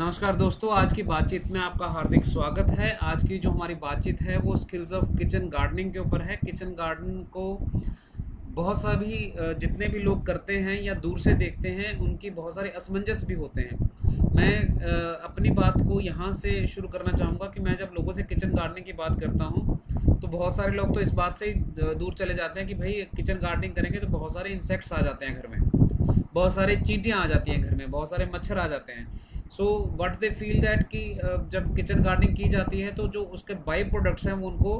नमस्कार दोस्तों, आज की बातचीत में आपका हार्दिक स्वागत है। आज की जो हमारी बातचीत है वो स्किल्स ऑफ किचन गार्डनिंग के ऊपर है। किचन गार्डन को बहुत सा भी जितने भी लोग करते हैं या दूर से देखते हैं उनकी बहुत सारे असमंजस भी होते हैं। मैं अपनी बात को यहाँ से शुरू करना चाहूँगा कि मैं जब लोगों से किचन गार्डनिंग की बात करता हूँ तो बहुत सारे लोग तो इस बात से ही दूर चले जाते हैं कि भाई किचन गार्डनिंग करेंगे तो बहुत सारे इंसेक्ट्स आ जाते हैं घर में, बहुत सारे चींटियाँ आ जाती हैं घर में, बहुत सारे मच्छर आ जाते हैं। So what they feel that कि जब किचन गार्डनिंग की जाती है तो जो उसके बाई प्रोडक्ट्स हैं वो उनको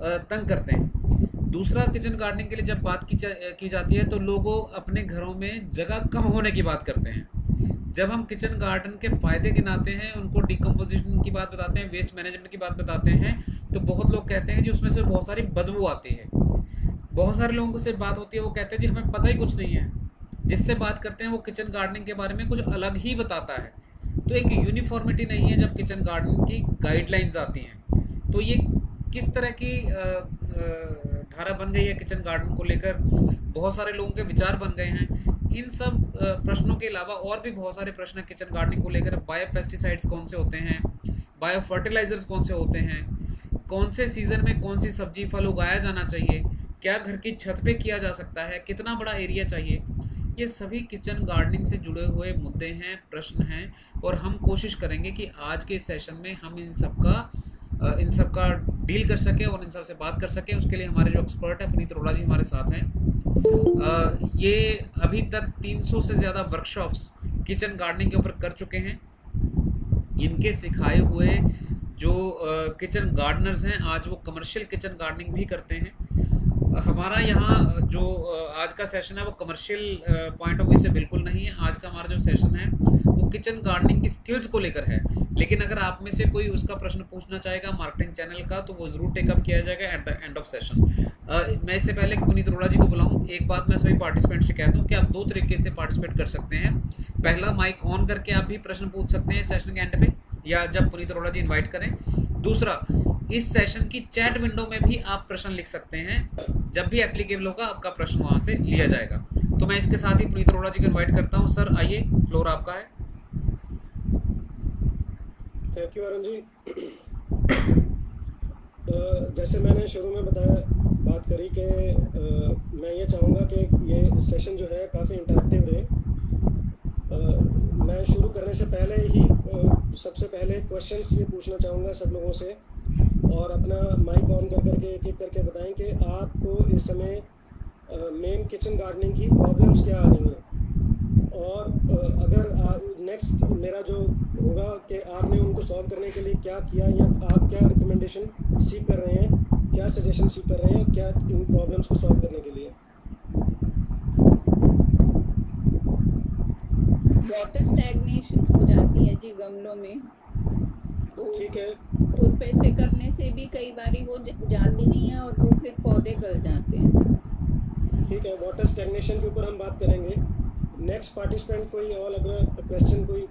तंग करते हैं। दूसरा, किचन गार्डनिंग के लिए जब बात की जाती है तो लोगों अपने घरों में जगह कम होने की बात करते हैं। जब हम किचन गार्डन के फ़ायदे गिनाते हैं, उनको डिकम्पोजिशन की बात बताते हैं, वेस्ट मैनेजमेंट की बात बताते हैं, तो बहुत लोग कहते हैं जी उसमें से बहुत सारी बदबू आती है। बहुत सारे लोगों से बात होती है, वो कहते हैं जी हमें पता ही कुछ नहीं है। जिससे बात करते हैं वो किचन गार्डनिंग के बारे में कुछ अलग ही बताता है। तो एक यूनिफॉर्मिटी नहीं है जब किचन गार्डनिंग की गाइडलाइंस आती हैं। तो ये किस तरह की धारा बन गई है किचन गार्डन को लेकर, बहुत सारे लोगों के विचार बन गए हैं। इन सब प्रश्नों के अलावा और भी बहुत सारे प्रश्न हैं किचन गार्डनिंग को लेकर। बायो पेस्टिसाइड्स कौन से होते हैं, बायो फर्टिलाइजर्स कौन से होते हैं, कौन से सीज़न में कौन सी सब्जी फल उगाया जाना चाहिए, क्या घर की छत पे किया जा सकता है, कितना बड़ा एरिया चाहिए। ये सभी किचन गार्डनिंग से जुड़े हुए मुद्दे हैं, प्रश्न हैं, और हम कोशिश करेंगे कि आज के सेशन में हम इन सब का डील कर सकें और इन सब से बात कर सकें। उसके लिए हमारे जो एक्सपर्ट हैं पुनीत अरोड़ा जी हमारे साथ हैं। ये अभी तक 300 से ज़्यादा वर्कशॉप्स किचन गार्डनिंग के ऊपर कर चुके हैं। इनके सिखाए हुए जो किचन गार्डनर्स हैं आज वो कमर्शियल किचन गार्डनिंग भी करते हैं। हमारा यहाँ जो आज का सेशन है वो कमर्शियल पॉइंट ऑफ व्यू से बिल्कुल नहीं है। आज का हमारा जो सेशन है वो किचन गार्डनिंग की स्किल्स को लेकर है। लेकिन अगर आप में से कोई उसका प्रश्न पूछना चाहेगा मार्केटिंग चैनल का तो वो ज़रूर टेकअप किया जाएगा at the end of session. मैं इससे पहले कि पुनीत अरोड़ा जी को बुलाऊं, एक बात मैं सभी पार्टिसिपेंट से कहता हूँ कि आप दो तरीके से पार्टिसिपेट कर सकते हैं। पहला, माइक ऑन करके आप भी प्रश्न पूछ सकते हैं सेशन के एंड पे या जब पुनीत अरोड़ा जी इन्वाइट करें। दूसरा, इस सेशन की चैट विंडो में भी आप प्रश्न लिख सकते हैं। जब भी एप्लीकेबल होगा आपका प्रश्न वहाँ से लिया जाएगा। तो मैं इसके साथ ही पुनीत अरोड़ा जी को इन्वाइट करता हूँ। सर आइए, फ्लोर आपका है। Thank you Arun ji. जैसे मैंने शुरू में बात करी कि मैं ये चाहूँगा कि ये सेशन जो है काफ़ी इंटरेक्टिव रहे। मैं शुरू करने से पहले ही सबसे पहले क्वेश्चंस ये पूछना चाहूँगा सब लोगों से, और अपना माइक ऑन करके एक एक करके बताएं कि आपको इस समय मेन किचन गार्डनिंग की प्रॉब्लम्स क्या आ रही हैं। और अगर नेक्स्ट मेरा जो होगा कि आपने उनको सॉल्व करने के लिए क्या किया या आप क्या रिकमेंडेशन सीख कर रहे हैं, क्या सजेशन सीख कर रहे हैं क्या इन प्रॉब्लम्स को सॉल्व करने के लिए। वाटर स्टैग्नेशन हो जाती है जी गमलों में, तो ठीक है, खुरपे से करने से भी कई बारी वो जाती नहीं है और तो फिर पौधे गल जाते हैं। ठीक है, वाटर स्टैग्नेशन के ऊपर हम बात करेंगे। नेक्स्ट पार्टिसिपेंट कोई और अगर क्वेश्चन कोई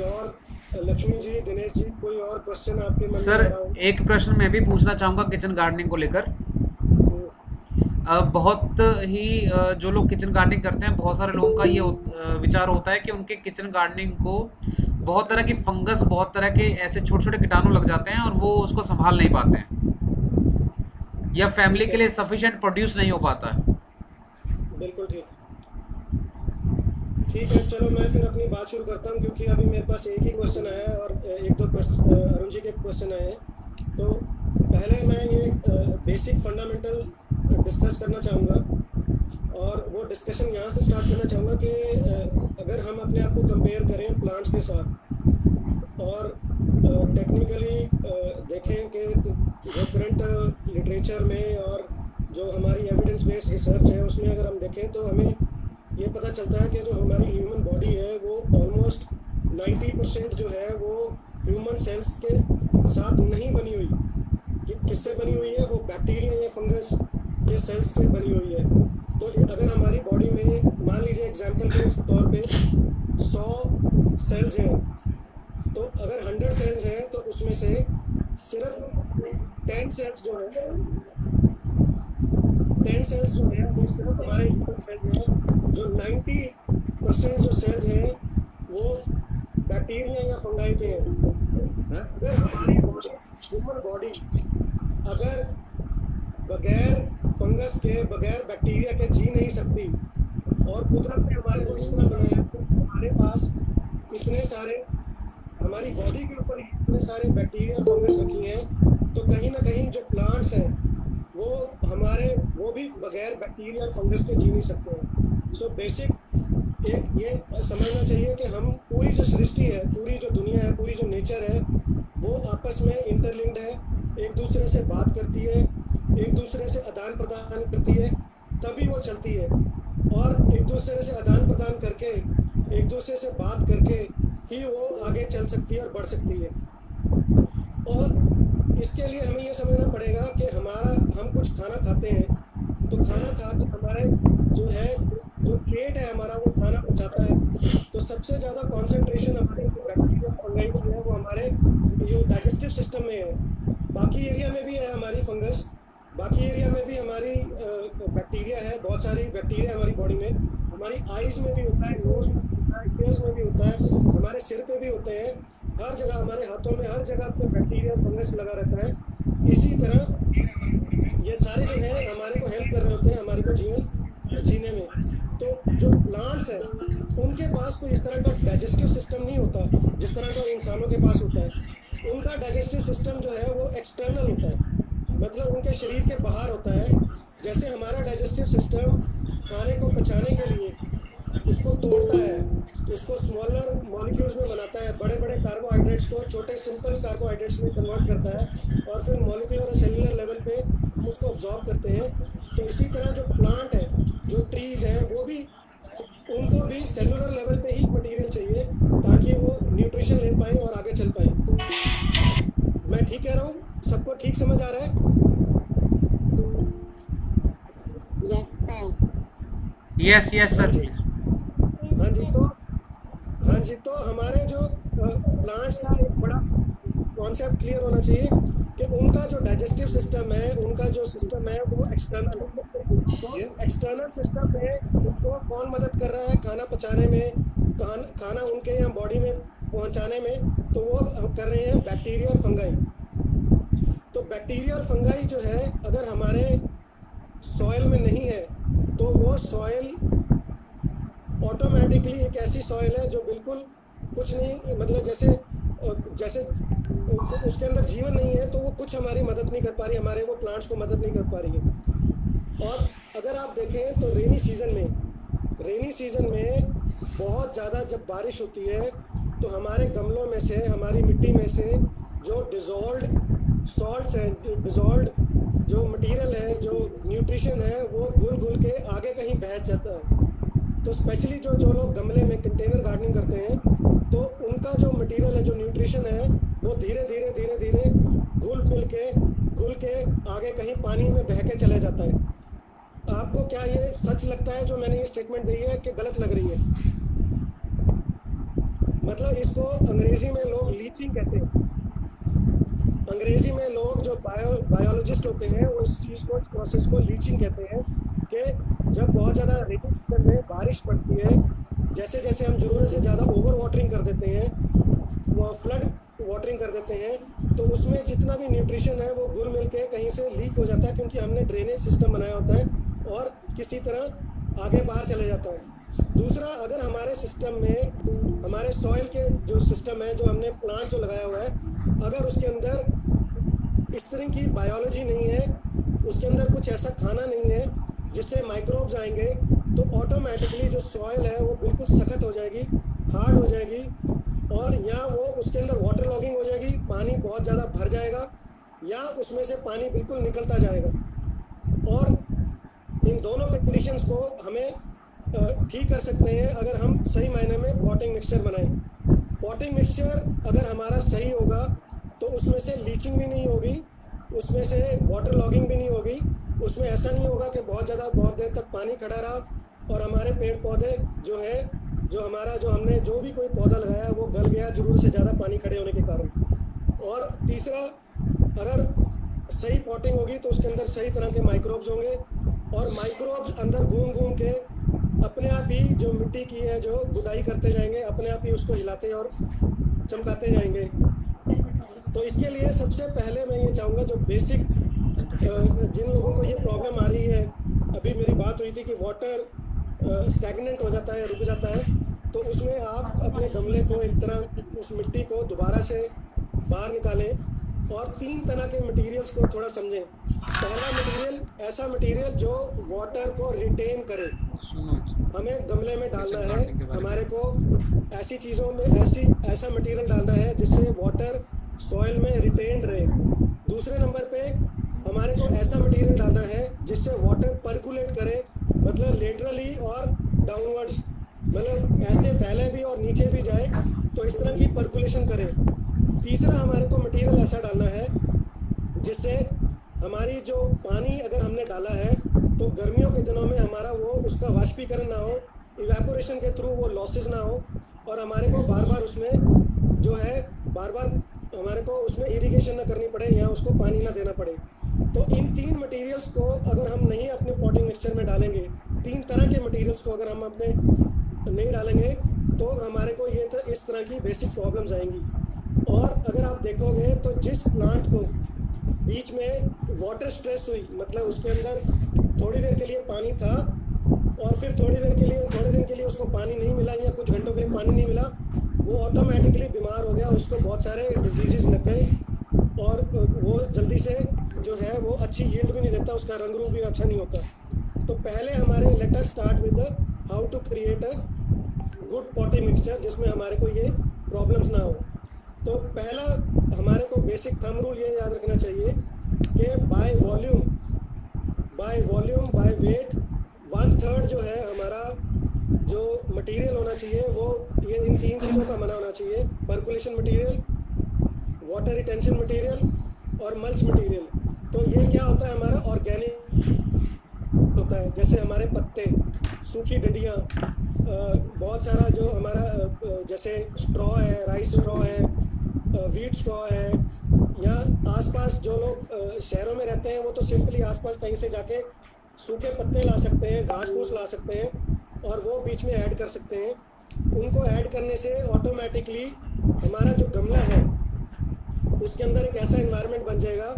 और, लक्ष्मी जी, दिनेश जी, कोई और क्वेश्चन आपके मन में सर आ रहा हो? एक प्रश्न मैं भी पूछना चाहूँगा किचन गार्डनिंग को लेकर। बहुत ही जो लोग किचन गार्डनिंग करते हैं, बहुत सारे लोगों का ये विचार होता है कि उनके किचन गार्डनिंग को बहुत तरह की फंगस, बहुत तरह के ऐसे छोटे छोटे कीटाणु लग जाते हैं और वो उसको संभाल नहीं पाते हैं या फैमिली के लिए सफिशिएंट प्रोड्यूस नहीं हो पाता है। बिल्कुल ठीक है, चलो मैं फिर अपनी बात शुरू करता हूँ, क्योंकि अभी मेरे पास एक ही क्वेश्चन आया है और एक दो क्वेश्चन अरुण जी के क्वेश्चन आए हैं। तो पहले मैं ये बेसिक फंडामेंटल डिस्कस करना चाहूँगा, और वो डिस्कशन यहाँ से स्टार्ट करना चाहूँगा कि अगर हम अपने आप को कंपेयर करें प्लांट्स के साथ और टेक्निकली देखें कि जो करंट लिटरेचर में और जो हमारी एविडेंस बेस्ड रिसर्च है उसमें अगर हम देखें तो हमें ये पता चलता है कि जो हमारी ह्यूमन बॉडी है वो ऑलमोस्ट 90% जो है वो ह्यूमन सेल्स के साथ नहीं बनी हुई। किससे बनी हुई है? वो बैक्टीरिया या फंगस के सेल्स से बनी हुई है। तो अगर हमारी बॉडी में मान लीजिए एग्जांपल के तौर पे 100 सेल्स हैं, तो अगर 100 सेल्स हैं तो उसमें से सिर्फ 10 सेल्स जो है 10 सेल्स जो है वो सिर्फ हमारे ह्यूमन सेल्स हैं। जो 90% जो सेल्स हैं वो बैक्टीरिया या फंगाई के हैं। अगर हमारी बॉडी, ह्यूमन बॉडी अगर बगैर फंगस के, बगैर बैक्टीरिया के जी नहीं सकती, और कुदरत ने हमारे को इस तरह बनाया है कि हमारे पास इतने सारे, हमारी बॉडी के ऊपर इतने सारे बैक्टीरिया फंगस रखी हैं, तो कहीं ना कहीं जो प्लांट्स हैं वो भी बगैर बैक्टीरिया और फंगस के जी नहीं सकते हैं। सो बेसिक एक ये समझना चाहिए कि हम पूरी जो सृष्टि है, पूरी जो दुनिया है, पूरी जो नेचर है, वो आपस में इंटरलिंक्ड है, एक दूसरे से बात करती है, एक दूसरे से आदान प्रदान करती है, तभी वो चलती है। और एक दूसरे से आदान प्रदान करके, एक दूसरे से बात करके ही वो आगे चल सकती है और बढ़ सकती है। और इसके लिए हमें ये समझना पड़ेगा कि हम कुछ खाना खाते हैं, तो खाना खा के हमारे जो पेट है हमारा, वो खाना पचाता है, तो सबसे ज़्यादा कॉन्सेंट्रेशन हमारे जो बैक्टीरिया फंगाई की है वो हमारे ये डाइजेस्टिव सिस्टम में है। बाकी एरिया में भी है हमारी फंगस, बाकी एरिया में भी हमारी बैक्टीरिया है, बहुत सारी बैक्टीरिया हमारी बॉडी में, हमारी आइज़ में भी होता है, नोज में भी होता है, ईयर्स में भी होता है, हमारे सिर पे भी होते हैं, हर जगह, हमारे हाथों में, हर जगह पे बैक्टीरिया फंगस लगा रहता है। इसी तरह ये सारे जो हैं हमारे को हेल्प कर रहे होते हैं हमारे को जीवन जीने में। तो जो प्लांट्स हैं उनके पास कोई इस तरह का डाइजेस्टिव सिस्टम नहीं होता जिस तरह का इंसानों के पास होता है। उनका डाइजेस्टिव सिस्टम जो है वो एक्सटर्नल होता है, मतलब उनके शरीर के बाहर होता है। जैसे हमारा डाइजेस्टिव सिस्टम खाने को पचाने के लिए उसको तोड़ता है, उसको स्मॉलर मॉलिक्यूल्स में बनाता है, बड़े बड़े कार्बोहाइड्रेट्स को छोटे सिंपल कार्बोहाइड्रेट्स में कन्वर्ट करता है, और फिर मॉलिक्यूलर और सेलुलर लेवल पे हम उसको ऑब्जॉर्व करते हैं। तो इसी तरह जो प्लांट है, जो ट्रीज़ हैं, वो भी, उनको भी सेलुलर लेवल पे ही मटेरियल चाहिए ताकि वो न्यूट्रिशन ले पाए और आगे चल पाए। मैं ठीक कह रहा हूँ? सबको ठीक समझ आ रहा है? Yes sir. हाँ जी, तो हमारे जो प्लांट्स का एक बड़ा कॉन्सेप्ट क्लियर होना चाहिए कि उनका जो डाइजेस्टिव सिस्टम है, उनका जो सिस्टम है वो एक्सटर्नल है। तो एक्सटर्नल सिस्टम में उनको कौन मदद कर रहा है खाना पचाने में, खाना उनके यहाँ बॉडी में पहुँचाने में? तो वो कर रहे हैं बैक्टीरिया और फंगाई। तो बैक्टीरिया और फंगाई जो है अगर हमारे सॉइल में नहीं है तो वो सॉइल ऑटोमेटिकली एक ऐसी सॉइल है जो बिल्कुल कुछ नहीं, मतलब जैसे उसके अंदर जीवन नहीं है, तो वो कुछ हमारी मदद नहीं कर पा रही, हमारे वो प्लांट्स को मदद नहीं कर पा रही है। और अगर आप देखें तो रेनी सीज़न में बहुत ज़्यादा जब बारिश होती है तो हमारे गमलों में से, हमारी मिट्टी में से जो डिज़ोल्व्ड सॉल्ट्स हैं, डिज़ोल्व्ड जो मटेरियल है, जो न्यूट्रिशन है, वो घुल के आगे कहीं बह जाता है। तो स्पेशली जो लोग गमले में कंटेनर गार्डनिंग करते हैं, तो उनका जो मटेरियल है, जो न्यूट्रिशन है, वो धीरे धीरे घुल के आगे कहीं पानी में बह के चले जाता है। आपको क्या ये सच लगता है जो मैंने ये स्टेटमेंट दी है कि गलत लग रही है? मतलब इसको अंग्रेजी में लोग लीचिंग कहते हैं। अंग्रेजी में लोग जो बायोलॉजिस्ट होते हैं वो इस चीज़ को, इस प्रोसेस को लीचिंग कहते हैं कि जब बहुत ज़्यादा रेनी सीजन में बारिश पड़ती है, जैसे जैसे हम ज़रूरत से ज़्यादा ओवर वाटरिंग कर देते हैं, फ्लड वाटरिंग कर देते हैं, तो उसमें जितना भी न्यूट्रिशन है वो घुल मिल के कहीं से लीक हो जाता है, क्योंकि हमने ड्रेनेज सिस्टम बनाया होता है और किसी तरह आगे बाहर चले जाता है। दूसरा, अगर हमारे सिस्टम में, हमारे सॉइल के जो सिस्टम है, जो हमने प्लांट जो लगाया हुआ है, अगर उसके अंदर इस तरह की बायोलॉजी नहीं है, उसके अंदर कुछ ऐसा खाना नहीं है जिससे माइक्रोब्स आएंगे, तो ऑटोमेटिकली जो सॉइल है वो बिल्कुल सख्त हो जाएगी, हार्ड हो जाएगी, और या वो उसके अंदर वाटर लॉगिंग हो जाएगी, पानी बहुत ज़्यादा भर जाएगा, या उसमें से पानी बिल्कुल निकलता जाएगा। और इन दोनों कंडीशंस को हमें ठीक कर सकते हैं अगर हम सही मायने में पॉटिंग मिक्सचर बनाएं। पॉटिंग मिक्सचर अगर हमारा सही होगा तो उसमें से लीचिंग भी नहीं होगी, उसमें से वाटर लॉगिंग भी नहीं होगी, उसमें ऐसा नहीं होगा कि बहुत देर तक पानी खड़ा रहा और हमारे पेड़ पौधे जो है, हमने जो भी कोई पौधा लगाया वो गल गया ज़रूरत से ज़्यादा पानी खड़े होने के कारण। और तीसरा, अगर सही पॉटिंग होगी तो उसके अंदर सही तरह के माइक्रोब्स होंगे, और माइक्रोब्स अंदर घूम घूम के अपने आप ही जो मिट्टी की है जो गुडाई करते जाएंगे, अपने आप ही उसको हिलाते और चमकाते जाएंगे। तो इसके लिए सबसे पहले मैं ये चाहूँगा, जो बेसिक जिन लोगों को ये प्रॉब्लम आ रही है, अभी मेरी बात हुई थी कि वाटर स्टैगनेंट हो जाता है, रुक जाता है, तो उसमें आप अपने गमले को एक तरह उस मिट्टी को दोबारा से बाहर निकालें और 3 तरह के मटेरियल्स को थोड़ा समझें। पहला मटेरियल ऐसा मटेरियल जो वाटर को रिटेन करे, हमें गमले में डालना है, हमारे को ऐसी चीज़ों में ऐसा मटेरियल डालना है जिससे वाटर सॉइल में रिटेन रहे। दूसरे नंबर पे हमारे को ऐसा मटेरियल डालना है जिससे वाटर पर्कुलेट करे, मतलब लेटरली और डाउनवर्ड्स, मतलब ऐसे फैले भी और नीचे भी जाए, तो इस तरह की पर्कुलेशन करे। तीसरा हमारे को मटेरियल ऐसा डालना है जिससे हमारी जो पानी अगर हमने डाला है तो गर्मियों के दिनों में हमारा वो उसका वाष्पीकरण ना हो, इवेपोरेशन के थ्रू वो लॉसेस ना हो, और हमारे को बार बार उसमें जो है हमारे को उसमें इरिगेशन ना करनी पड़े या उसको पानी ना देना पड़े। तो इन 3 मटेरियल्स को अगर हम नहीं अपने पॉटिंग मिक्सचर में डालेंगे, 3 तरह के मटेरियल्स को अगर हम अपने नहीं डालेंगे तो हमारे को ये इस तरह की बेसिक प्रॉब्लम्स आएंगी। और अगर आप देखोगे तो जिस प्लांट को बीच में वाटर स्ट्रेस हुई, मतलब उसके अंदर थोड़ी देर के लिए पानी था और फिर थोड़े दिन के लिए उसको पानी नहीं मिला या कुछ घंटों के लिए पानी नहीं मिला, वो ऑटोमेटिकली बीमार हो गया, उसको बहुत सारे डिजीज़ लग गए और वो जल्दी से जो है वो अच्छी यील्ड भी नहीं देता, उसका रंग रूप भी अच्छा नहीं होता। तो पहले हमारे let us start with how to create a good potting mixture जिसमें हमारे को ये प्रॉब्लम्स ना हो। तो पहला हमारे को बेसिक थंब रूल ये याद रखना चाहिए कि बाय वॉल्यूम बाय वेट 1/3 जो है हमारा जो मटेरियल होना चाहिए वो ये इन 3 चीज़ों का बना होना चाहिए: percolation material, water retention material और मल्च मटेरियल। तो ये क्या होता है, हमारा ऑर्गेनिक होता है, जैसे हमारे पत्ते, सूखी डंडियाँ, बहुत सारा जो हमारा जैसे स्ट्रॉ है, राइस स्ट्रॉ है, वीट स्ट्रॉ है, या आसपास जो लोग शहरों में रहते हैं वो तो सिंपली आसपास कहीं से जाके सूखे पत्ते ला सकते हैं, घास फूस ला सकते हैं और वो बीच में ऐड कर सकते हैं। उनको ऐड करने से ऑटोमेटिकली हमारा जो गमला है उसके अंदर एक ऐसा एनवायरनमेंट बन जाएगा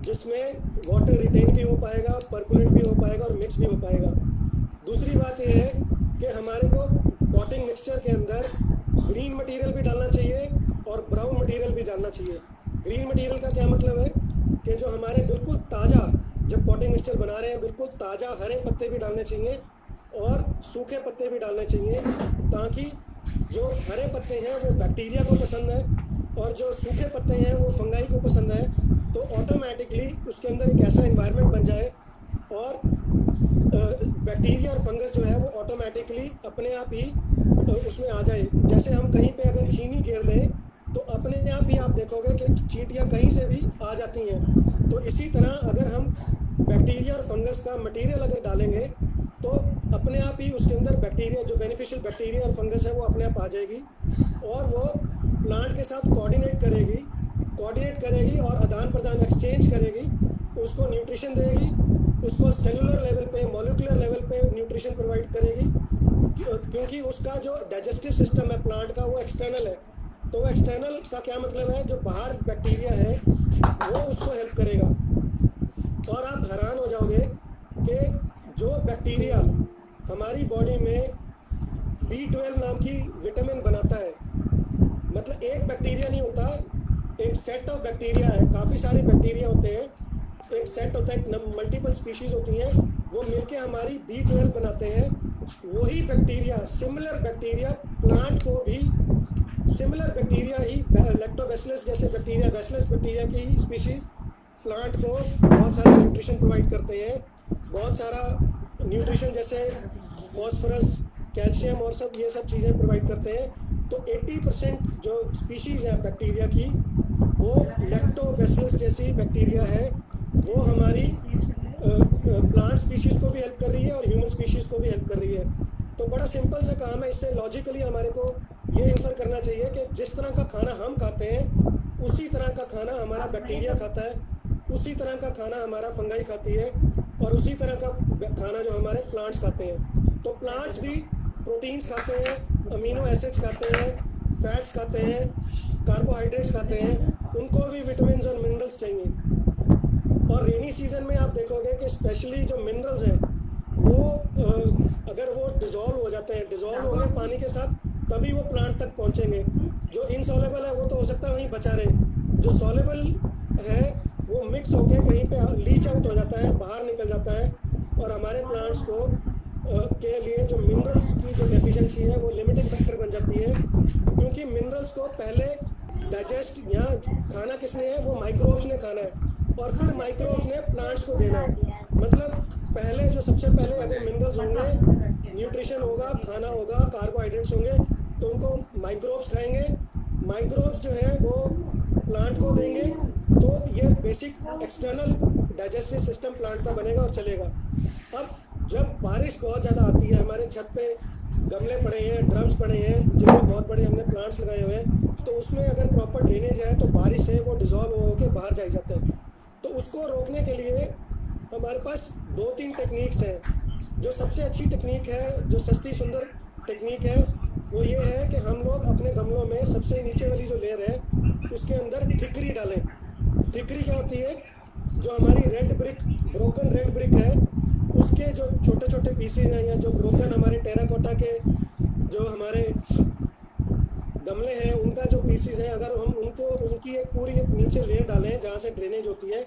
जिसमें वाटर रिटेन भी हो पाएगा, पर्कुलेट भी हो पाएगा और मिक्स भी हो पाएगा। दूसरी बात यह है कि हमारे को पॉटिंग मिक्सचर के अंदर ग्रीन मटेरियल भी डालना चाहिए और ब्राउन मटेरियल भी डालना चाहिए। ग्रीन मटेरियल का क्या मतलब है कि जो हमारे बिल्कुल ताज़ा, जब पॉटिंग मिक्सचर बना रहे हैं बिल्कुल ताज़ा हरे पत्ते भी डालने चाहिए और सूखे पत्ते भी डालने चाहिए, ताकि जो हरे पत्ते हैं वो बैक्टीरिया को पसंद है और जो सूखे पत्ते हैं वो फंगाई को पसंद है। तो ऑटोमेटिकली उसके अंदर एक ऐसा एनवायरनमेंट बन जाए और बैक्टीरिया और फंगस जो है वो ऑटोमेटिकली अपने आप ही उसमें आ जाए। जैसे हम कहीं पे अगर चीनी गिर दें तो अपने आप ही आप देखोगे कि चींटियाँ कहीं से भी आ जाती हैं। तो इसी तरह अगर हम बैक्टीरिया और फंगस का मटेरियल अगर डालेंगे तो अपने आप ही उसके अंदर बैक्टीरिया, जो बेनिफिशियल बैक्टीरिया और फंगस है वो अपने आप आ जाएगी और वो प्लांट के साथ कोऑर्डिनेट करेगी और आदान प्रदान एक्सचेंज करेगी, उसको न्यूट्रिशन देगी, उसको सेलुलर लेवल पे, मॉलिक्यूलर लेवल पे न्यूट्रिशन प्रोवाइड करेगी, क्योंकि उसका जो डाइजेस्टिव सिस्टम है प्लांट का वो एक्सटर्नल है। तो वो एक्सटर्नल का क्या मतलब है, जो बाहर बैक्टीरिया है वो उसको हेल्प करेगा। और आप हैरान हो जाओगे कि जो बैक्टीरिया हमारी बॉडी में B12 नाम की विटामिन बनाता है, मतलब एक बैक्टीरिया नहीं होता, एक सेट ऑफ बैक्टीरिया है, काफ़ी सारे बैक्टीरिया होते हैं, एक सेट होता है, मल्टीपल स्पीशीज़ होती हैं, वो मिलके हमारी B12 बनाते हैं। वही बैक्टीरिया, सिमिलर बैक्टीरिया प्लांट को भी, सिमिलर बैक्टीरिया ही लैक्टोबैसिलस जैसे बैक्टीरिया, बैसिलस बैक्टीरिया की ही स्पीशीज़ प्लांट को बहुत सारा न्यूट्रिशन प्रोवाइड करते हैं, बहुत सारा न्यूट्रिशन जैसे फॉस्फोरस, कैल्शियम और सब ये सब चीज़ें प्रोवाइड करते हैं। तो 80% जो स्पीशीज़ है बैक्टीरिया की वो लैक्टोबैसिलस जैसी बैक्टीरिया है, वो हमारी प्लांट स्पीशीज़ को भी हेल्प कर रही है और ह्यूमन स्पीशीज़ को भी हेल्प कर रही है। तो बड़ा सिंपल सा काम है, इससे लॉजिकली हमारे को ये इन्फर करना चाहिए कि जिस तरह का खाना हम खाते हैं उसी तरह का खाना हमारा बैक्टीरिया खाता है, उसी तरह का खाना हमारा फंगाई खाती है और उसी तरह का खाना जो हमारे प्लांट्स खाते हैं। तो प्लांट्स भी प्रोटीन्स खाते हैं, अमीनो एसिड्स खाते हैं, फैट्स खाते हैं, कार्बोहाइड्रेट्स खाते हैं, उनको भी विटामिन और मिनरल्स चाहिए। और रेनी सीजन में आप देखोगे कि स्पेशली जो मिनरल्स हैं वो अगर वो डिज़ोल्व हो जाते हैं, डिज़ोल्व होंगे पानी के साथ, तभी वो प्लांट तक पहुंचेंगे। जो इनसॉल्युबल है वो तो हो सकता है वहीं बचा रहे, जो सॉल्युबल है वो मिक्स होकर कहीं पे लीच आउट हो जाता है, बाहर निकल जाता है, और हमारे प्लांट्स को के लिए जो मिनरल्स की जो डेफिशिएंसी है वो लिमिटिंग फैक्टर बन जाती है। क्योंकि मिनरल्स को पहले डाइजेस्ट यहाँ खाना किसने है, वो माइक्रोब्स ने खाना है, और फिर माइक्रोब्स ने प्लांट्स को देना है। मतलब पहले जो सबसे पहले अगर मिनरल्स होंगे, न्यूट्रिशन होगा, खाना होगा, कार्बोहाइड्रेट्स होंगे, तो उनको माइक्रोब्स खाएंगे, माइक्रोब्स जो है वो प्लांट को देंगे, तो ये basic external digestive system plant का बनेगा और चलेगा। अब जब बारिश बहुत ज़्यादा आती है, हमारे छत पे गमले पड़े हैं, ड्रम्स पड़े हैं जिनमें बहुत बड़े हमने प्लांट्स लगाए हुए हैं, तो उसमें अगर प्रॉपर ड्रेनेज है तो बारिश से वो डिज़ोल्व होकर बाहर जाए जाते हैं। तो उसको रोकने के लिए हमारे पास 2-3 टेक्निक्स हैं। जो सबसे अच्छी टेक्निक है, जो सस्ती सुंदर टेक्निक है, वो ये है कि हम लोग अपने गमलों में सबसे नीचे वाली जो लेयर है उसके अंदर ठिकरी डालें। ठिकरी क्या होती है, जो हमारी red brick, broken red brick है, उसके जो छोटे छोटे पीसेज हैं, या जो ब्रोकन हमारे टेराकोटा के जो हमारे गमले हैं उनका जो पीसेज हैं, अगर हम उनको उनकी एक पूरी एक नीचे लेयर डालें जहाँ से ड्रेनेज होती है,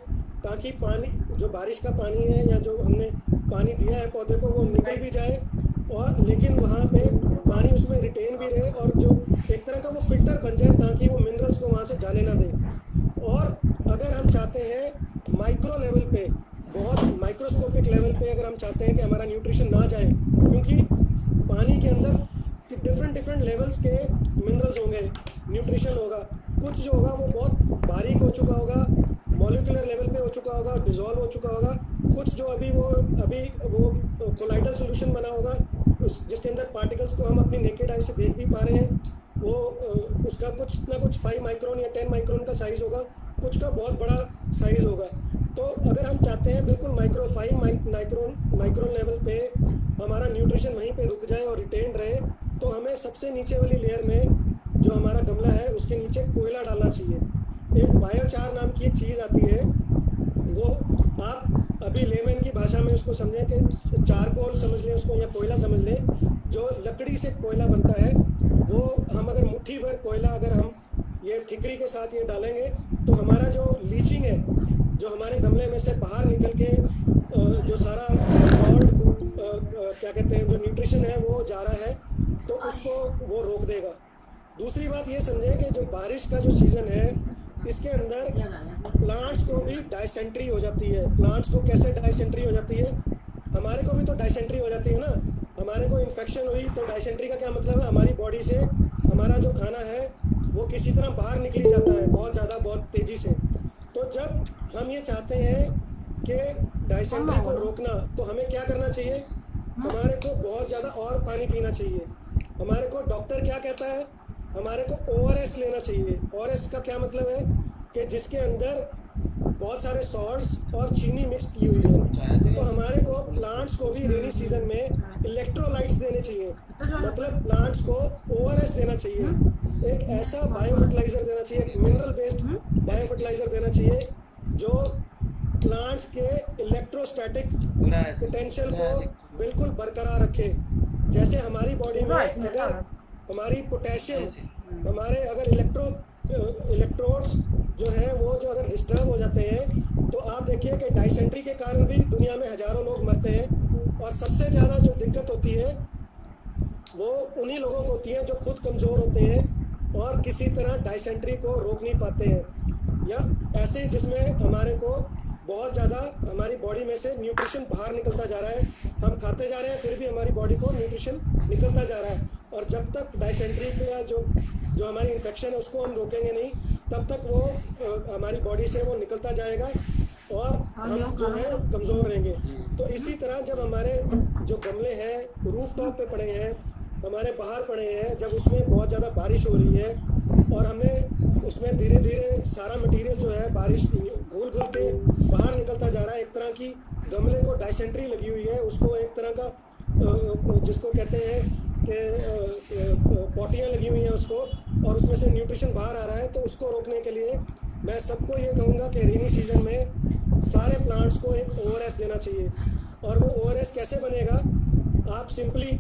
ताकि पानी जो बारिश का पानी है या जो हमने पानी दिया है पौधे को वो निकल भी जाए, और लेकिन वहाँ पे पानी उसमें रिटेन भी रहे, और जो एक तरह का वो फिल्टर बन जाए ताकि वो मिनरल्स को वहाँ से जाने ना दे। और अगर हम चाहते हैं माइक्रो लेवल पे, बहुत माइक्रोस्कोपिक लेवल पे अगर हम चाहते हैं कि हमारा न्यूट्रिशन ना जाए, क्योंकि पानी के अंदर डिफरेंट लेवल्स के मिनरल्स होंगे, न्यूट्रिशन होगा, कुछ जो होगा वो बहुत बारीक हो चुका होगा, मॉलिक्यूलर लेवल पे हो चुका होगा, डिज़ोल्व हो चुका होगा, कुछ जो अभी वो कोलाइडल सॉल्यूशन बना होगा, जिसके अंदर पार्टिकल्स को हम अपनी नेकेड आई से देख भी पा रहे हैं, वो उसका कुछ ना कुछ 5 माइक्रोन या 10 माइक्रोन का साइज़ होगा, कुछ का बहुत बड़ा साइज़ होगा। तो अगर हम चाहते हैं बिल्कुल 5 माइक्रोन लेवल पे हमारा न्यूट्रिशन वहीं पे रुक जाए और रिटेन रहे, तो हमें सबसे नीचे वाली लेयर में जो हमारा गमला है उसके नीचे कोयला डालना चाहिए। एक बायोचार नाम की एक चीज़ आती है, वो आप अभी लेमन की भाषा में उसको समझें कि चारकोल समझ लें उसको, या कोयला समझ लें, जो लकड़ी से कोयला बनता है, वो हम अगर मुट्ठी भर कोयला अगर हम ये ठिकरी के साथ ये डालेंगे, तो हमारा जो लीचिंग है, जो हमारे गमले में से बाहर निकल के जो सारा सॉल्ट क्या कहते हैं, जो न्यूट्रिशन है वो जा रहा है, तो उसको वो रोक देगा। दूसरी बात ये समझें कि जो बारिश का जो सीज़न है, इसके अंदर प्लांट्स को भी डायसेंट्री हो जाती है। प्लांट्स को कैसे डायसेंट्री हो जाती है, हमारे को भी तो डायसेंट्री हो जाती है ना। हमारे को इन्फेक्शन हुई तो डायसेंट्री का क्या मतलब है, हमारी बॉडी से हमारा जो खाना है वो किसी तरह बाहर निकली जाता है, बहुत ज़्यादा, बहुत तेज़ी से। तो जब हम ये चाहते हैं कि डायसेंट्री को रोकना, तो हमें क्या करना चाहिए, हमारे को बहुत ज़्यादा और पानी पीना चाहिए। हमारे को डॉक्टर क्या कहता है, हमारे को ORS लेना चाहिए। ORS का क्या मतलब है कि जिसके अंदर बहुत सारे सॉल्ट्स और चीनी मिक्स की हुई है। तो हमारे को प्लांट्स को भी रेनी सीजन में इलेक्ट्रोलाइट्स देने चाहिए, मतलब प्लांट्स को ORS देना चाहिए। एक ऐसा बायो फर्टिलाइज़र देना चाहिए, एक मिनरल बेस्ड बायो फर्टिलाइज़र देना चाहिए जो प्लांट्स के इलेक्ट्रोस्टैटिक पोटेंशियल को बिल्कुल बरकरार रखे। जैसे हमारी बॉडी में अगर हमारी पोटेशियम, हमारे अगर इलेक्ट्रोड्स जो हैं वो जो अगर डिस्टर्ब हो जाते हैं, तो आप देखिए कि डायसेंट्री के कारण भी दुनिया में हज़ारों लोग मरते हैं, और सबसे ज़्यादा जो दिक्कत होती है वो उन्हीं लोगों को होती है जो खुद कमज़ोर होते हैं और किसी तरह डायसेंट्री को रोक नहीं पाते हैं, या ऐसे जिसमें हमारे को बहुत ज़्यादा हमारी बॉडी में से न्यूट्रिशन बाहर निकलता जा रहा है, हम खाते जा रहे हैं फिर भी हमारी बॉडी को न्यूट्रिशन निकलता जा रहा है। और जब तक डायसेंट्री का जो हमारी इन्फेक्शन है उसको हम रोकेंगे नहीं, तब तक वो हमारी बॉडी से वो निकलता जाएगा और हम जो है कमज़ोर रहेंगे। तो इसी तरह जब हमारे जो गमले हैं रूफ टॉप पे पड़े हैं, हमारे बाहर पड़े हैं, जब उसमें बहुत ज़्यादा बारिश हो रही है और हमने उसमें धीरे धीरे सारा मटेरियल जो है बारिश घुल घुल के बाहर निकलता जा रहा है, एक तरह की गमले को डायसेंट्री लगी हुई है, उसको एक तरह का जिसको कहते हैं कि पॉटियाँ लगी हुई हैं उसको, और उसमें से न्यूट्रिशन बाहर आ रहा है, तो उसको रोकने के लिए मैं सबको ये कहूँगा कि रेनी सीजन में सारे प्लांट्स को एक ORS देना चाहिए। और वो ORS कैसे बनेगा, आप सिंपली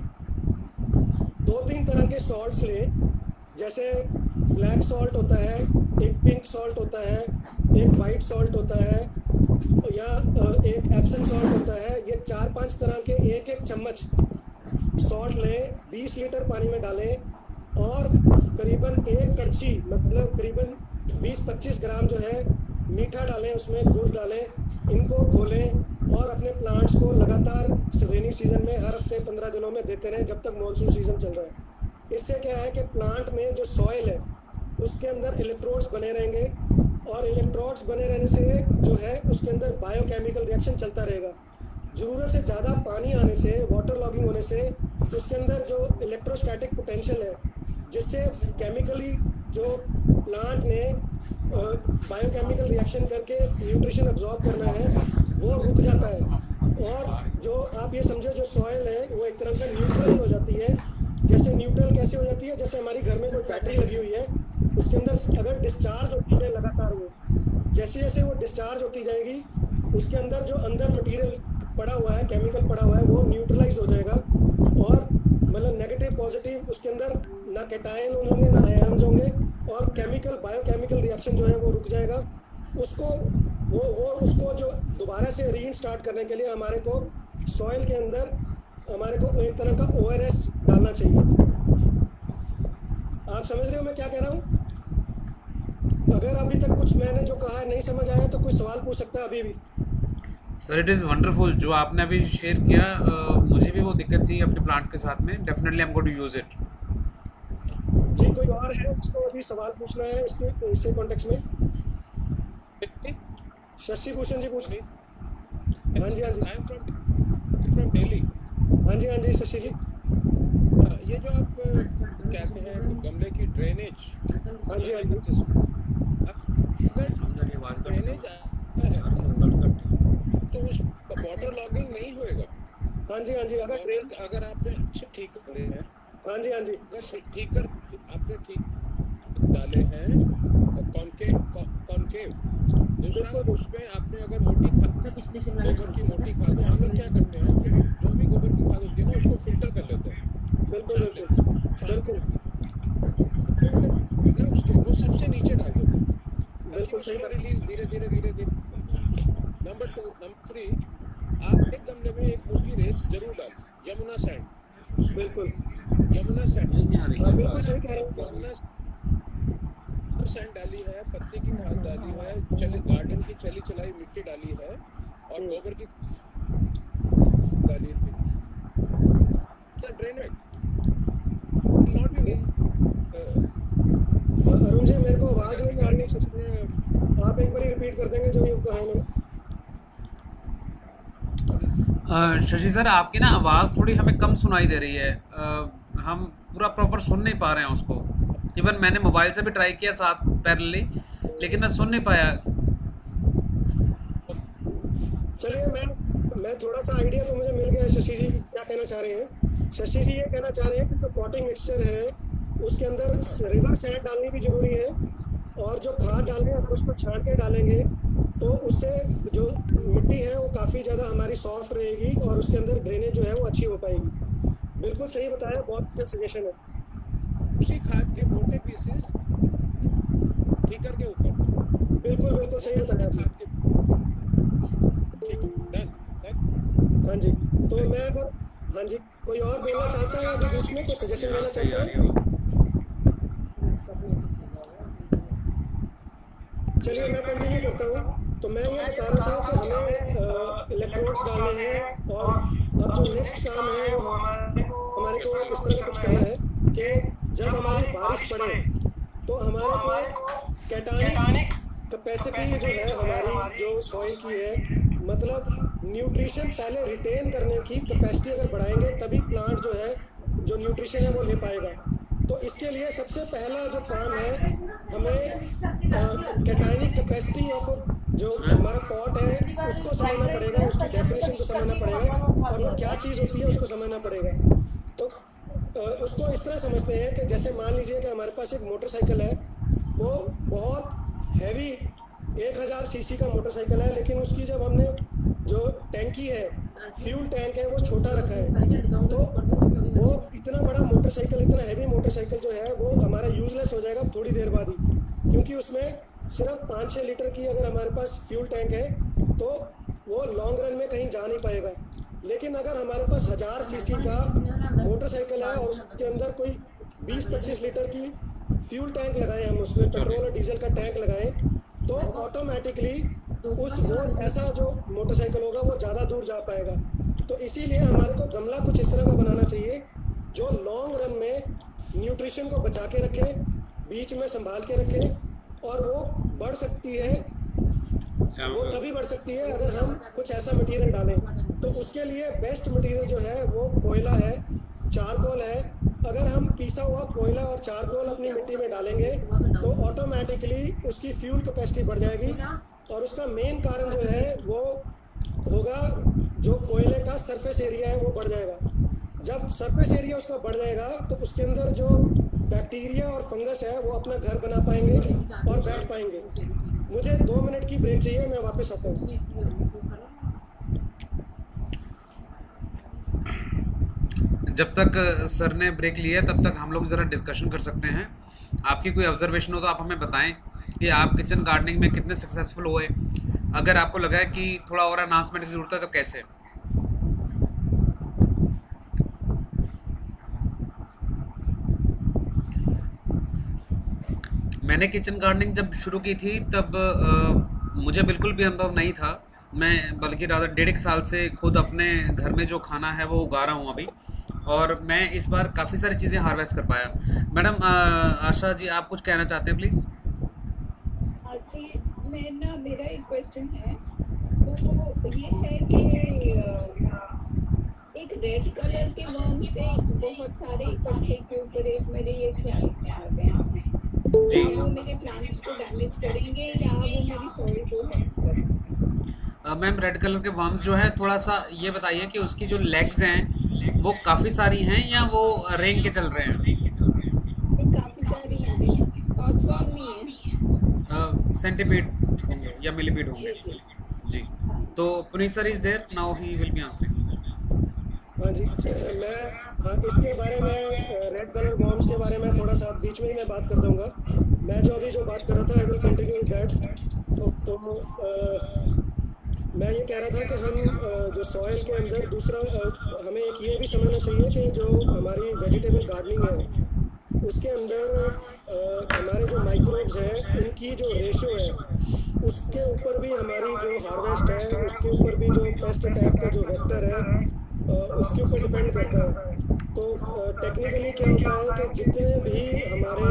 2-3 तरह के सॉल्ट्स लें, जैसे ब्लैक सॉल्ट होता है, एक पिंक सॉल्ट होता है, एक वाइट सॉल्ट होता है, या एक एप्सम सॉल्ट होता है। ये 4-5 तरह के एक चम्मच सॉल्ट लें, 20 लीटर पानी में डालें, और करीबन 1 कड़छी मतलब करीबन 20-25 ग्राम जो है मीठा डालें, उसमें गुड़ डालें, इनको घोलें और अपने प्लांट्स को लगातार रेनी सीजन में हर हफ्ते 15 दिनों में देते रहें जब तक मानसून सीजन चल रहा है। इससे क्या है कि प्लांट में जो सॉइल है उसके अंदर इलेक्ट्रोड्स बने रहेंगे, और इलेक्ट्रोड्स बने रहने से जो है उसके अंदर बायोकेमिकल रिएक्शन चलता रहेगा। ज़रूरत से ज़्यादा पानी आने से, वाटर लॉगिंग होने से उसके अंदर जो इलेक्ट्रोस्टैटिक पोटेंशियल है, जिससे केमिकली जो प्लांट ने बायोकेमिकल रिएक्शन करके न्यूट्रिशन अब्जॉर्ब करना है वो रुक जाता है। और जो आप ये समझो जो सॉइल है वो एक तरह का न्यूट्रल हो जाती है। जैसे न्यूट्रल कैसे हो जाती है, जैसे हमारी घर में कोई बैटरी लगी हुई है, उसके अंदर अगर डिस्चार्ज होती है लगातार, वो जैसे जैसे वो डिस्चार्ज होती जाएगी उसके अंदर जो अंदर मटेरियल पड़ा हुआ है, केमिकल पड़ा हुआ है, वो न्यूट्रलाइज हो जाएगा, और मतलब नेगेटिव पॉजिटिव उसके अंदर ना कैटायन होंगे ना आयन्स होंगे, और केमिकल बायोकेमिकल रिएक्शन जो है वो रुक जाएगा। उसको उसको जो दोबारा से रीइंस्टार्ट करने के लिए हमारे को सॉइल के अंदर हमारे को एक तरह का ORS डालना चाहिए। आप समझ रहे हो मैं क्या कह रहा हूँ? अगर अभी तक कुछ मैंने जो कहा है नहीं समझ आया तो कोई सवाल पूछ सकता है अभी भी। सर इट इज़ वंडरफुल जो आपने अभी शेयर किया। मुझे भी वो दिक्कत थी अपने प्लांट के साथ में। Definitely I am going to use it. जी, कोई और है जिसको अभी सवाल पूछना है इसके कॉन्टेक्स्ट में? शशि भूषण जी पूछ रही। हाँ जी, हाँ जी, फ्रॉम दिल्ली। हाँ जी, हाँ जी शशि जी। ये जो आप कहते हैं गमले की ड्रेनेज, हाँ जी, हाँ जी, अगर ड्रेनेज तो उस वाटर लॉगिंग नहीं होएगा। हाँ जी, हाँ जी, अगर ड्रेन, अगर आपने ठीक करे हैं, हाँ जी, हाँ जी, अगर ठीक कर आपने ठीक डाले हैं कॉनकेव, दूसरा उसमें आपने अगर मोटी खाद, गोबर की मोटी खाद, हम लोग क्या करते हैं जो भी गोबर की खाद होती है ना उसको फिल्टर कर लेते हैं। बिल्कुल बिल्कुल बिल्कुल उसको वो सबसे नीचे डाल देते हैं, बिल्कुल सही बात। रिलीज धीरे धीरे। नंबर 2, नंबर 3, आप एक गमले में एक मोटी रेत जरूर डाल, यमुना सैंड, बिल्कुल यमुना सैंड, हाँ, बिल्कुल सही कह रहे हैं। यमुना सैंड डाली है, पत्ते की खाद डाली है, गार्डन की चली चलाई मिट्टी डाली है, और गोबर की डाली थी। Drainage not be. Arun ji मेरे को आवाज़ नहीं आ रही है, आप एक बार रिपीट कर देंगे जो ये कहा है मैंने। शशि सर आपकी ना आवाज़ थोड़ी हमें कम सुनाई दे रही है। हम पूरा प्रॉपर सुन नहीं पा रहे हैं उसको। इवन मैंने मोबाइल से भी ट्राई किया साथ पैरेलली, लेकिन मैं सुन नहीं पाया। चलिए मैं थोड़ा सा आइडिया तो मुझे मिल गया है शशि जी क्या कहना चाह रहे हैं। शशि जी ये कहना चाह रहे हैं कि जो पॉटिंग मिक्सचर है उसके अंदर रिवर सैंड डालनी भी जरूरी है, और जो खाद डालनी है अगर उसको छान के डालेंगे तो उससे जो मिट्टी है वो काफ़ी ज़्यादा हमारी सॉफ्ट रहेगी, और उसके अंदर ड्रेनेज जो है वो अच्छी हो पाएगी। बिल्कुल सही बताया, बहुत अच्छा सजेशन है। उसी खाद के मोटे पीसेस ठीकर के ऊपर, बिल्कुल बिल्कुल सही बताया आपने। खाद के डन। हाँ जी, तो मैं अगर, हाँ जी, कोई और बोलना चाहता है अभी बीच में, कोई सजेशन देना चाहता है? चलिए मैं कंटिन्यू करता हूँ। तो मैं ये बता रहा था कि हमें इलेक्ट्रोड्स डालने हैं, और अब जो नेक्स्ट काम है वो हमारे को इस तरह का कुछ करना है कि जब हमारी बारिश पड़े तो हमारे को कैटानिक कैपेसिटी जो है हमारी जो सॉइल की है, मतलब न्यूट्रिशन पहले रिटेन करने की कैपेसिटी अगर बढ़ाएंगे तभी प्लांट जो है जो न्यूट्रिशन है वो ले पाएगा। तो इसके लिए सबसे पहला जो काम है, हमें कैटायनिक कैपेसिटी ऑफ जो हमारा पॉट है उसको समझना पड़ेगा, उसकी डेफिनेशन को समझना पड़ेगा और वो क्या चीज़ होती है उसको समझना पड़ेगा। तो उसको इस तरह समझते हैं कि जैसे मान लीजिए कि हमारे पास एक मोटरसाइकिल है, वो बहुत हैवी 1000 सीसी का मोटरसाइकिल है, लेकिन उसकी जब हमने जो टैंकी है, फ्यूल टैंक है, वो छोटा रखा है, तो वो इतना बड़ा मोटरसाइकिल, इतना हैवी मोटरसाइकिल जो है वो हमारा यूजलेस हो जाएगा थोड़ी देर बाद ही, क्योंकि उसमें सिर्फ 5-6 लीटर की अगर हमारे पास फ्यूल टैंक है तो वो लॉन्ग रन में कहीं जा नहीं पाएगा। लेकिन अगर हमारे पास 1000 सीसी का मोटरसाइकिल है और उसके अंदर कोई 20-25 लीटर की फ्यूल टैंक लगाएं, हम उसमें पेट्रोल और डीजल का टैंक लगाएं, तो ऑटोमेटिकली उस वो ऐसा जो मोटरसाइकिल होगा वो ज़्यादा दूर जा पाएगा। तो इसीलिए हमारे को गमला कुछ इस तरह का बनाना चाहिए जो लॉन्ग रन में न्यूट्रिशन को बचा के रखे, बीच में संभाल के रखे, और वो बढ़ सकती है, वो तभी बढ़ सकती है अगर हम कुछ ऐसा मटेरियल डालें। तो उसके लिए बेस्ट मटेरियल जो है वो कोयला है, चारकोल है। अगर हम पीसा हुआ कोयला और चारकोल अपनी मिट्टी में डालेंगे तो ऑटोमेटिकली उसकी फ्यूल कैपेसिटी बढ़ जाएगी, और उसका मेन कारण जो है वो होगा जो कोयले का सरफेस एरिया है वो बढ़ जाएगा। जब सरफेस एरिया उसका बढ़ जाएगा तो उसके अंदर जो बैक्टीरिया और फंगस है वो अपना घर बना पाएंगे और बैठ पाएंगे। मुझे 2 मिनट की ब्रेक चाहिए, मैं वापस आता हूँ। जब तक सर ने ब्रेक लिया तब तक हम लोग ज़रा डिस्कशन कर सकते हैं। आपकी कोई ऑब्जर्वेशन हो तो आप हमें बताएं कि आप किचन गार्डनिंग में कितने सक्सेसफुल हुए। अगर आपको लगा है कि थोड़ा और अनाउंसमेंट की ज़रूरत है तो कैसे। मैंने किचन गार्डनिंग जब शुरू की थी तब मुझे बिल्कुल भी अनुभव नहीं था। मैं बल्कि ज़्यादा 1.5 साल से खुद अपने घर में जो खाना है वो उगा रहा हूँ अभी, और मैं इस बार काफ़ी सारी चीज़ें हार्वेस्ट कर पाया। मैडम आशा जी, आप कुछ कहना चाहते हैं प्लीज़। जी, मेरा एक क्वेश्चन है, तो ये है कि एक रेड कलर के वर्म से बहुत सारे इकट्ठे के ऊपर एक मेरे ये ख्याल में आ गए हैं, जी, वो मेरे प्लांट्स को डैमेज करेंगे या वो मेरी सॉइल को हेल्प करेंगे? मैम रेड कलर के वर्म्स जो है, थोड़ा सा ये बताइए कि उसकी जो लेग्स हैं वो काफ़ी सारी हैं या वो रेंग के चल रहे हैं। काफी सारी हैं, ऑर्थवर्म नहीं है, सेंटीपीड होंगे या मिलीपीड होंगे। जी जी, तो Puneet sir is there now, he will be answering. हाँ जी, हाँ इसके बारे में रेड कलर वॉर्म्स के बारे में थोड़ा सा बीच में ही मैं बात कर दूंगा। मैं जो बात कर रहा था I will continue with that. तो मैं ये कह रहा था कि हम जो सॉइल के अंदर दूसरा हमें एक ये भी समझना चाहिए कि जो हमारी वेजिटेबल गार्डनिंग है उसके अंदर हमारे जो माइक्रोब्स हैं उनकी जो रेशो है उसके ऊपर भी हमारी जो हार्वेस्ट है उसके ऊपर भी जो पेस्ट अटैक का जो वेक्टर है उसके ऊपर डिपेंड करता है। तो टेक्निकली क्या होता है कि जितने भी हमारे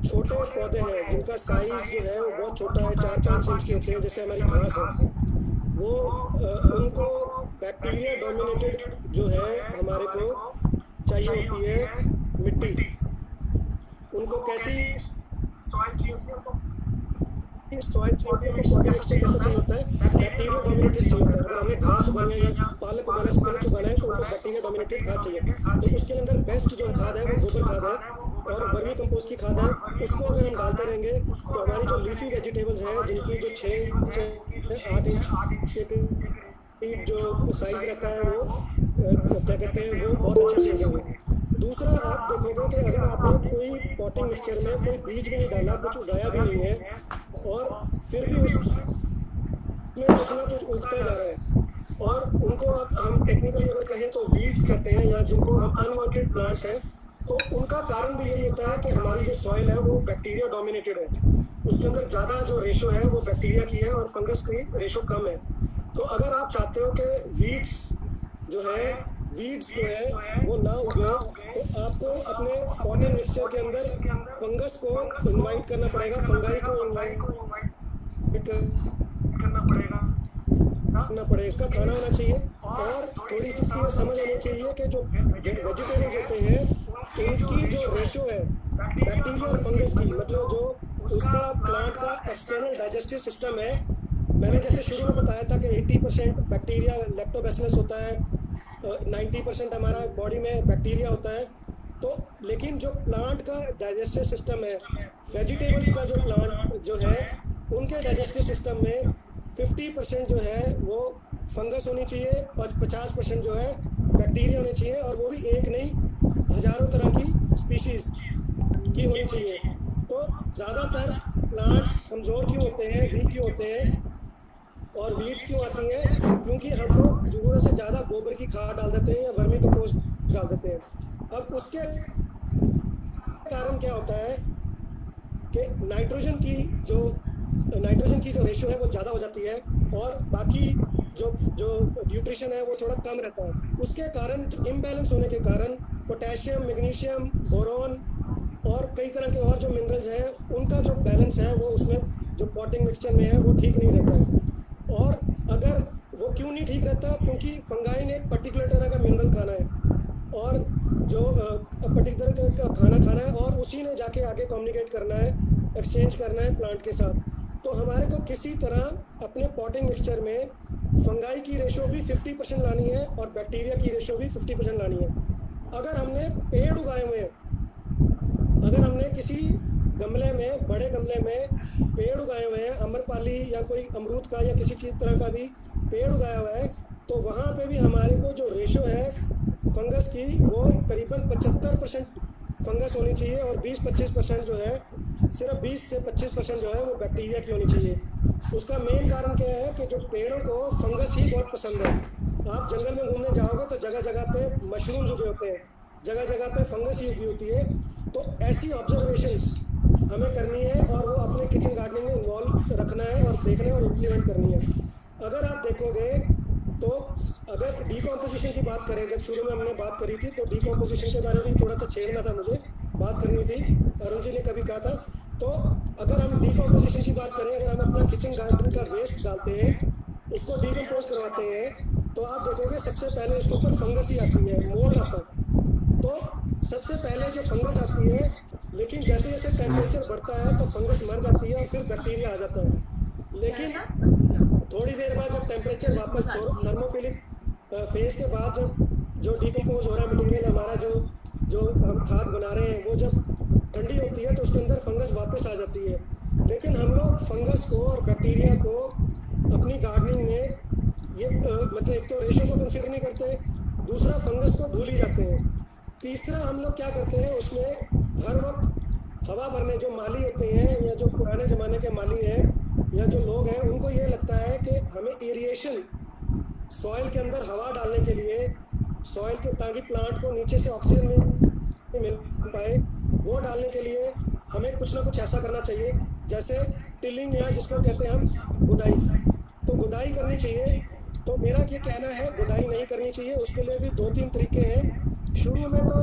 छोटे पौधे हैं जिनका साइज जो है वो बहुत छोटा है, 4-5 इंच के होते हैं, जैसे हमारी घास है, वो उनको बैक्टीरिया डोमिनेटेड जो है हमारे को चाहिए होती है मिट्टी। उनको कैसी सॉइल चाहिए होती है, सॉइल चाहिए होती है, मिक्सचर कैसा चाहिए होता है, बैक्टीरिया डोमिनेटेड चाहिए होता है। अगर हमें घास उगाना है या पालक उगाना है, स्पिनच उगाना है, तो उनको बैक्टीरिया डोमिनेटेड खाद चाहिए। तो उसके अंदर बेस्ट जो खाद है वो गोबर खाद है और वर्मी कंपोस्ट की खाद है। उसको अगर हम डालते रहेंगे तो हमारी जो लीफी वेजिटेबल्स हैं जिनकी जो 6-8 इंच के जो साइज रखा है वो क्या कहते हैं वो बहुत अच्छा से होंगे। दूसरा आप देखोगे कि अगर आपने कोई पॉटिंग मिक्सचर में कोई बीज भी नहीं डाला, कुछ उगाया भी नहीं है और फिर भी उसमें कुछ ना कुछ उगता जा रहा है, और उनको हम टेक्निकली अगर कहें तो वीड्स कहते हैं या जिनको हम अनवांटेड प्लांट्स हैं, तो उनका कारण भी यही होता है कि हमारी जो सॉइल है वो बैक्टीरिया डोमिनेटेड है, उसके अंदर ज़्यादा जो रेशो है वो बैक्टीरिया की है और फंगस की रेशो कम है। तो अगर आप चाहते हो कि वीड्स जो है वो ना उगे तो आपको अपने पॉटिंग मिक्सचर के अंदर फंगस को इनवाइट करना पड़ेगा, फंगाई को इनवाइट करना पड़ेगा, इसका खाना होना चाहिए और थोड़ी सी समझ आनी चाहिए कि जो वेजिटेबल्स होते हैं उनकी जो रेशो है बैक्टीरिया और फंगस की, मतलब जो उसका प्लांट का एक्सटर्नल डाइजेस्टिव सिस्टम है। मैंने जैसे शुरू में बताया था कि 80% बैक्टीरिया लैक्टोबैसिलस होता है, 90% हमारा बॉडी में बैक्टीरिया होता है। तो लेकिन जो प्लांट का डाइजेस्टिव सिस्टम है, वेजिटेबल्स का जो प्लांट जो है उनके डाइजेस्टिव सिस्टम में 50% जो है वो फंगस होनी चाहिए और 50% जो है बैक्टीरिया होनी चाहिए, और वो भी एक नहीं हजारों तरह की स्पीशीज की होनी चाहिए। तो ज़्यादातर प्लांट्स कमज़ोर क्यों होते हैं, वीक क्यों होते हैं और वीड्स क्यों आती हैं? क्योंकि हम लोग ज़रूरत से ज़्यादा गोबर की खाद डाल देते हैं या वर्मी कंपोस्ट डाल देते हैं। अब उसके कारण क्या होता है कि नाइट्रोजन की जो रेशियो है वो ज़्यादा हो जाती है और बाकी जो न्यूट्रिशन है वो थोड़ा कम रहता है। उसके कारण जो इम्बैलेंस होने के कारण पोटेशियम, मैग्नीशियम, बोरॉन और कई तरह के और जो मिनरल्स हैं उनका जो बैलेंस है वो उसमें जो पॉटिंग मिक्सचर में है वो ठीक नहीं रहता है। और अगर वो क्यों नहीं ठीक रहता? क्योंकि फंगाई ने एक पर्टिकुलर तरह का मिनरल खाना है और जो पर्टिकुलर का खाना खाना है और उसी ने जाके आगे कम्युनिकेट करना है, एक्सचेंज करना है प्लांट के साथ। तो हमारे को किसी तरह अपने पॉटिंग मिक्सचर में फंगाई की रेशो भी 50% लानी है और बैक्टीरिया की रेशो भी 50% लानी है। अगर हमने पेड़ उगाए हुए हैं, अगर हमने किसी गमले में, बड़े गमले में पेड़ उगाए हुए हैं, अम्रपाली या कोई अमरूद का या किसी चीज़ तरह का भी पेड़ उगाया हुआ है, तो वहाँ पे भी हमारे को जो रेशो है फंगस की वो करीबन 75% फंगस होनी चाहिए और 20-25% जो है, सिर्फ 20 से 25% जो है वो बैक्टीरिया की होनी चाहिए। उसका मेन कारण क्या है कि जो पेड़ों को फंगस ही बहुत पसंद है। आप जंगल में घूमने जाओगे तो जगह जगह पे मशरूम्स उगे होते हैं, जगह जगह पे फंगस ही उगी होती है। तो ऐसी ऑब्जर्वेशंस हमें करनी है और वो अपने किचन गार्डनिंग में इन्वॉल्व रखना है और देखना और इम्प्लीमेंट करनी है। अगर आप देखोगे तो अगर डीकॉम्पोजिशन की बात करें, जब शुरू में हमने बात करी थी तो डीकॉम्पोजिशन के बारे में थोड़ा सा छेड़ना था, मुझे बात करनी थी, अरुण जी ने कभी कहा था। तो अगर हम डीकॉम्पोजिशन की बात करें, अगर हम अपना किचन गार्डन का वेस्ट डालते हैं, उसको डीकम्पोज करवाते हैं, तो आप देखोगे सबसे पहले उसके ऊपर फंगस ही आती है, मोल्ड आता है। तो सबसे पहले जो फंगस आती है, लेकिन जैसे जैसे टेम्परेचर बढ़ता है तो फंगस मर जाती है और फिर बैक्टीरिया आ जाता है। लेकिन थोड़ी देर बाद जब टेम्परेचर वापस थर्मोफिलिक फेज के बाद जब जो डीकम्पोज हो रहा है मटेरियल हमारा, जो हम खाद बना रहे हैं, वो जब ठंडी होती है तो उसके अंदर फंगस वापस आ जाती है। लेकिन हम लोग फंगस को और बैक्टीरिया को अपनी गार्डनिंग में ये मतलब एक तो रेशो को कंसिडर नहीं करते, दूसरा फंगस को भूल ही जाते हैं, तीसरा हम लोग क्या करते हैं उसमें हर वक्त हवा भरने जो माली होते हैं या जो पुराने ज़माने के माली हैं या जो लोग हैं, उनको ये लगता है कि हमें एरिएशन सॉइल के अंदर हवा डालने के लिए, सॉइल के ताकि प्लांट को नीचे से ऑक्सीजन मिल पाए, वो डालने के लिए हमें कुछ ना कुछ ऐसा करना चाहिए जैसे टिलिंग या जिसको कहते हैं हम गुडाई। तो गुडाई करनी चाहिए। तो मेरा ये कहना है गुडाई नहीं करनी चाहिए, उसके लिए भी 2-3 तरीके हैं। शुरू में तो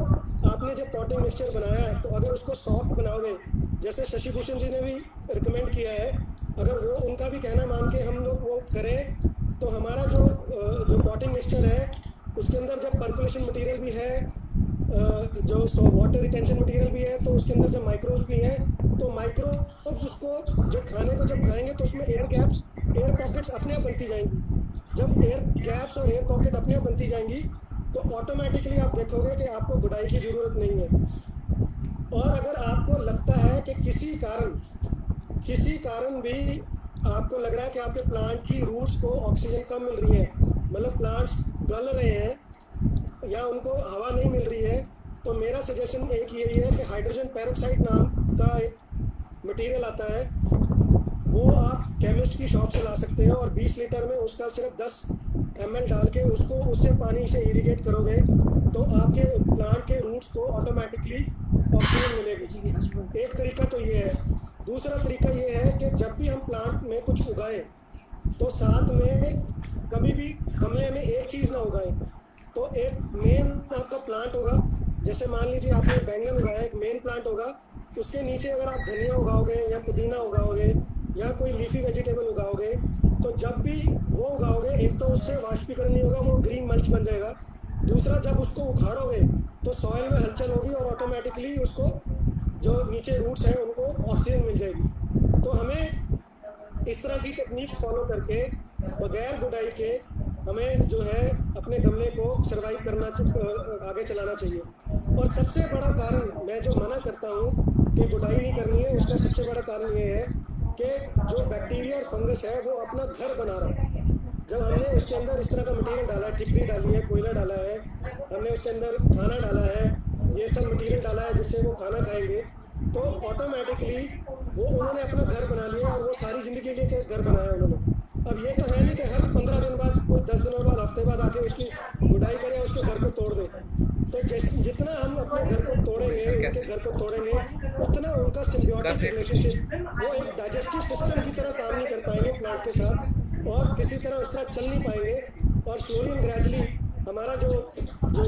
आपने जब पॉटिंग मिक्सचर बनाया है तो अगर उसको सॉफ्ट बनाओगे, जैसे शशि भूषण जी ने भी रिकमेंड किया है, अगर वो उनका भी कहना मान के हम लोग वो करें तो हमारा जो पॉटिंग मिक्सचर है उसके अंदर जब पर्कुलेशन मटेरियल भी है, जो वाटर रिटेंशन मटेरियल भी है, तो उसके अंदर जब माइक्रोब्स भी हैं, तो माइक्रोब्स उसको जो खाने को जब खाएंगे तो उसमें एयर गैप्स, एयर पॉकेट्स अपने आप बनती जाएंगी। जब एयर गैप्स और एयर पॉकेट अपने आप बनती जाएंगी तो ऑटोमेटिकली आप देखोगे कि आपको गुडाई की ज़रूरत नहीं है। और अगर आपको लगता है कि किसी कारण भी आपको लग रहा है कि आपके प्लांट की रूट्स को ऑक्सीजन कम मिल रही है, मतलब प्लांट्स गल रहे हैं या उनको हवा नहीं मिल रही है, तो मेरा सजेशन एक यही है कि हाइड्रोजन पेरोक्साइड नाम का एक मटेरियल आता है, वो आप केमिस्ट की शॉप से ला सकते हो और 20 लीटर में उसका सिर्फ 10 ml डाल के उससे पानी से इरिगेट करोगे तो आपके प्लांट के रूट्स को ऑटोमेटिकली ऑक्सीजन मिलेगी। एक तरीका तो ये है। दूसरा तरीका ये है कि जब भी हम प्लांट में कुछ उगाएं तो साथ में कभी भी गमले में एक चीज़ ना उगाएं। तो एक मेन आपका प्लांट होगा, जैसे मान लीजिए आपने बैंगन उगाया, एक मेन प्लांट होगा, उसके नीचे अगर आप धनिया उगाओगे या पुदीना उगाओगे या कोई लीफी वेजिटेबल उगाओगे, तो जब भी वो उगाओगे एक तो उससे वाष्पीकरण नहीं होगा, वो ग्रीन मल्च बन जाएगा। दूसरा, जब उसको उखाड़ोगे तो सॉइल में हलचल होगी और ऑटोमेटिकली उसको जो नीचे रूट्स हैं उनको को ऑक्सीजन मिल जाएगी। तो हमें इस तरह की टेक्निक्स फॉलो करके बगैर गुडाई के हमें जो है अपने गमले को सर्वाइव करना आगे चलाना चाहिए। और सबसे बड़ा कारण मैं जो मना करता हूँ कि गुडाई नहीं करनी है, उसका सबसे बड़ा कारण ये है कि जो बैक्टीरिया और फंगस है वो अपना घर बना रहा है। जब हमने उसके अंदर इस तरह का मटेरियल डाला है, ठिकरी डाली है, कोयला डाला है, हमने उसके अंदर खाना डाला है, ये सब मटेरियल डाला है जिससे वो खाना खाएंगे, तो ऑटोमेटिकली वो उन्होंने अपना घर बना लिया और वो सारी ज़िंदगी के लिए घर बनाया उन्होंने। अब ये तो है नहीं कि हर 15 दिन बाद, कोई 10 दिनों बाद, हफ्ते बाद आके उसकी गुडाई करें, उसके घर को तोड़ दें। तो जितना हम अपने घर को तोड़ेंगे, उनके घर को तोड़ेंगे, उतना उनका सिम्बियोटिक रिलेशनशिप, वो एक डाइजेस्टिव सिस्टम की तरह काम नहीं कर पाएंगे प्लांट के साथ और किसी तरह उस तरह चल नहीं पाएंगे। और स्लोली एंड ग्रेजुअली हमारा जो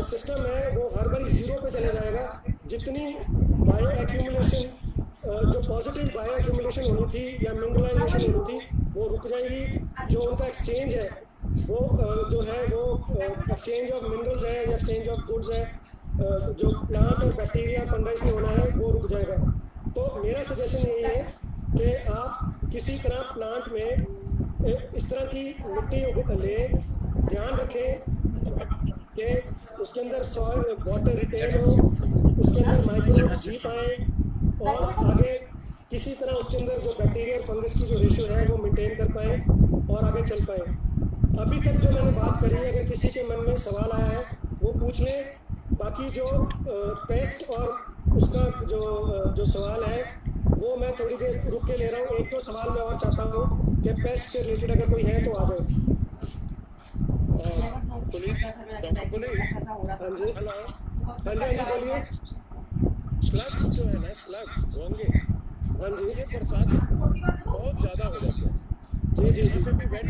सिस्टम है वो हर बारी ज़ीरो पे चले जाएगा। जितनी बायो एक्यूमुलेशन, जो पॉजिटिव बायो एक्यूमुलेशन होनी थी या मिनरलाइजेशन होनी थी, वो रुक जाएगी। जो उनका एक्सचेंज है वो जो है वो एक्सचेंज ऑफ मिनरल्स है या एक्सचेंज ऑफ गुड्स है, जो प्लांट और बैक्टीरिया फंगस में होना है वो रुक जाएगा। तो मेरा सजेशन यही है कि आप किसी तरह प्लांट में इस तरह की मिट्टी ले, ध्यान रखें कि उसके अंदर सॉइल वाटर रिटेन हो, उसके अंदर माइक्रोब्स जी पाएँ और आगे किसी तरह उसके अंदर जो बैक्टीरिया और फंगस की जो रेशियो है वो मेंटेन कर पाएँ और आगे चल पाएँ। अभी तक जो मैंने बात करी है, अगर किसी के मन में सवाल आया है वो पूछ लें। बाकी जो पेस्ट और उसका जो सवाल है वो मैं थोड़ी देर रुक के ले रहा हूँ। एक दो सवाल मैं और चाहता हूँ कि पेस्ट से रिलेटेड अगर कोई है तो आ जाए। हाँ जी, हेलो, हाँ जी, हाँ जी, बोलिए। स्लग्स जो है ना, स्लग्स होंगे, हाँ जी, ये बरसात बहुत ज़्यादा हो जाते हैं। जी जी जी, पे भी वेट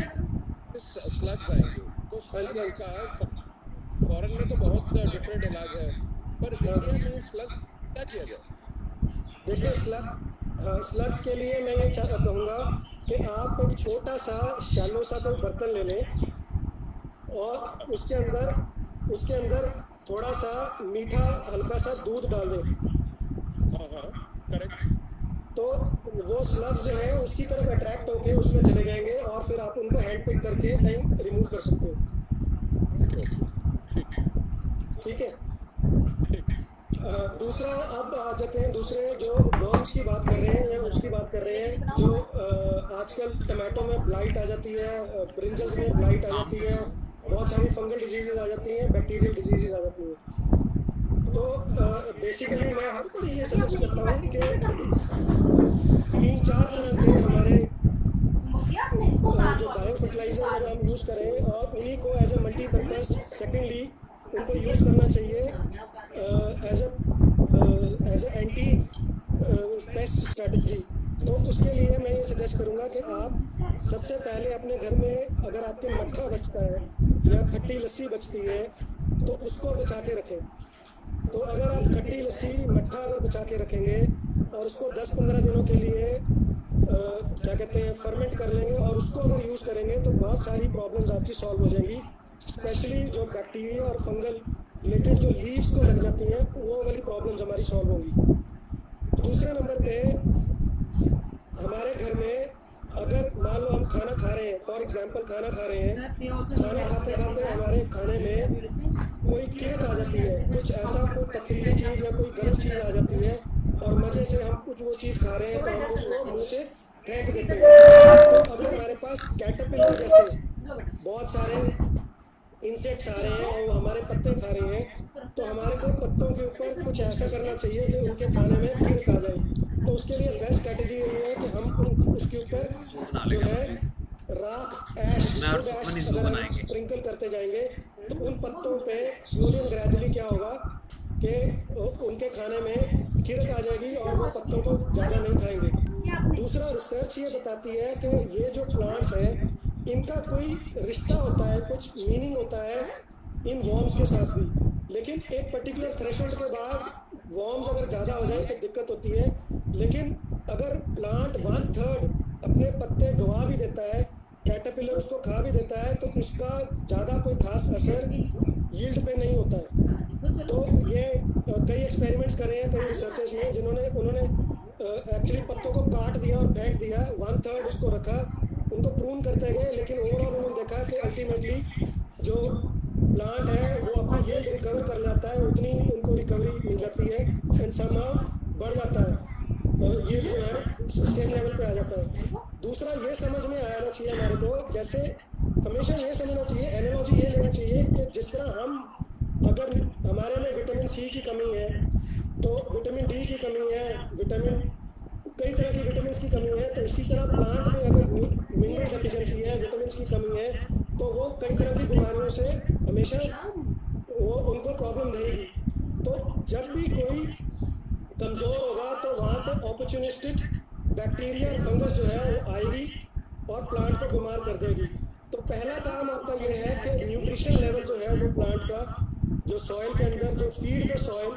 स्लग्स आएंगे, तो स्लग्स का फॉरेन में तो बहुत डिफरेंट इलाज है, पर इंडिया में स्लग क्या किया जाए? देखिए स्लग्स के लिए मैं ये कहूँगा कि आप एक छोटा सा शैलो सा कोई बर्तन ले लें और उसके अंदर थोड़ा सा मीठा हल्का सा दूध डाल दें। हाँ, करेक्ट। तो वो स्लग्स जो है उसकी तरफ अट्रैक्ट होके उसमें चले जाएंगे और फिर आप उनको हैंड पिक करके कहीं रिमूव कर सकते हो। ठीक है। दूसरा अब आ जाते हैं, दूसरे जो वर्म्स की बात कर रहे हैं या उसकी बात कर रहे हैं, जो आजकल टमाटो में ब्लाइट आ जाती है, ब्रिंजल्स में ब्लाइट आ जाती है, बहुत सारी फंगल डिजीजेज आ जाती हैं, बैक्टीरियल डिजीजेज आ जाती हैं। तो बेसिकली मैं आपको ये सजेस्ट करता हूँ कि 3-4 तरह के हमारे जो बायो फर्टिलाइजर अगर हम यूज़ करें और उन्हीं को एज ए मल्टीपर्पज़, सेकेंडली उनको यूज़ करना चाहिए as a anti pest strategy. तो उसके लिए मैं ये सजेस्ट करूँगा कि आप सबसे पहले अपने घर में अगर आपके मट्ठा बचता है या खट्टी लस्सी बचती है तो उसको बचा के रखें। तो अगर आप खट्टी लस्सी, मट्ठा अगर बचा के रखेंगे और उसको 10-15 दिनों के लिए क्या कहते हैं फर्मेंट कर लेंगे और उसको अगर यूज़ करेंगे तो बहुत सारी प्रॉब्लम्स आपकी सॉल्व हो जाएंगी। स्पेशली जो बैक्टीरिया और फंगल रिलेटेड जो लीव्स को लग जाती हैं वो वाली प्रॉब्लम्स हमारी सॉल्व होंगी। दूसरे नंबर पे हमारे घर में अगर मान लो हम खाना खा रहे हैं, फॉर एग्जांपल खाना खा रहे हैं, खाना खाते खाते हमारे खाने में कोई कीड़क आ जाती है, कुछ ऐसा कोई पथरीली चीज़ या कोई गलत चीज़ आ जाती है और मज़े से हम कुछ वो चीज़ खा रहे हैं तो हम उसको मुँह से फेंक देते हैं। तो अगर हमारे पास कैटरपिलर जैसे बहुत सारे इंसेक्ट्स आ रहे हैं और वो हमारे पत्ते खा रहे हैं तो हमारे को पत्तों के ऊपर कुछ ऐसा करना चाहिए कि उनके खाने में कीड़क आ जाए। तो उसके लिए बेस्ट स्ट्रेटजी यही है कि हम उसके ऊपर जो है राख, ऐश स्प्रिंकल करते जाएंगे तो उन पत्तों पे स्लोली एंड ग्रेजुअली क्या होगा कि उनके खाने में कीड़क आ जाएगी और वो पत्तों को ज़्यादा नहीं खाएंगे। दूसरा, रिसर्च ये बताती है कि ये जो प्लांट्स हैं इनका कोई रिश्ता होता है, कुछ मीनिंग होता है इन वॉर्म्स के साथ भी, लेकिन एक पर्टिकुलर थ्रेशोल्ड के बाद वॉर्म्स अगर ज़्यादा हो जाए तो दिक्कत होती है। लेकिन अगर प्लांट 1/3 अपने पत्ते गंवा भी देता है, कैटरपिलर उसको खा भी देता है, तो उसका ज़्यादा कोई खास असर यील्ड पे नहीं होता है। तो ये कई एक्सपेरिमेंट्स करे हैं कई रिसर्चर्स ने, उन्होंने एक्चुअली पत्तों को काट दिया और फेंक दिया, 1/3 उसको रखा, उनको प्रून करते गए, लेकिन ओवरऑल उन्होंने देखा कि अल्टीमेटली जो प्लांट है वो अपनी यील्ड रिकवर कर जाता है, उतनी उनको रिकवरी मिल जाती है एंड समहाउ बढ़ जाता है, ये जो है सेम लेवल पे आ जाता है। दूसरा ये समझ में आना चाहिए हमारे को, जैसे हमेशा ये समझना चाहिए, एनालॉजी ये लेना चाहिए कि जिस तरह हम, अगर हमारे में विटामिन सी की कमी है तो विटामिन डी की कमी है, विटामिन कई तरह की विटामिन की कमी है, तो इसी तरह प्लांट में अगर मिनरल डेफिशिएंसी है, विटामिन की कमी है, तो वो कई तरह की बीमारियों से हमेशा वो उनको प्रॉब्लम रहेगी। तो जब भी कोई कमज़ोर होगा तो वहाँ पे अपॉर्चुनिस्टिक बैक्टीरिया और फंगस जो है वो आएगी और प्लांट को बीमार कर देगी। तो पहला काम आपका ये है कि न्यूट्रिशन लेवल जो है वो प्लांट का, जो सॉइल के अंदर, जो फीड द सॉइल,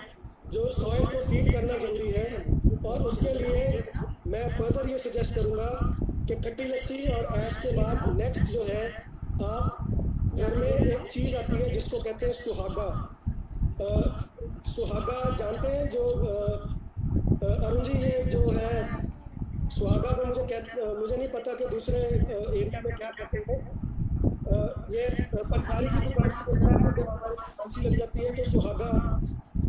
जो सॉइल को फीड करना जरूरी है। और उसके लिए मैं फर्दर ये सजेस्ट करूँगा कि खट्टी लस्सी और ऐश के बाद नेक्स्ट जो है, आप घर में एक चीज़ आती है जिसको कहते हैं सुहागा। सुहागा जानते हैं जो अरुण जी, ये जो है सुहागा को मुझे नहीं पता कि दूसरे एरिया में क्या कहते हैं। ये पंसारी की दुकान से होता है, जब हमारे खांसी लग जाती है तो सुहागा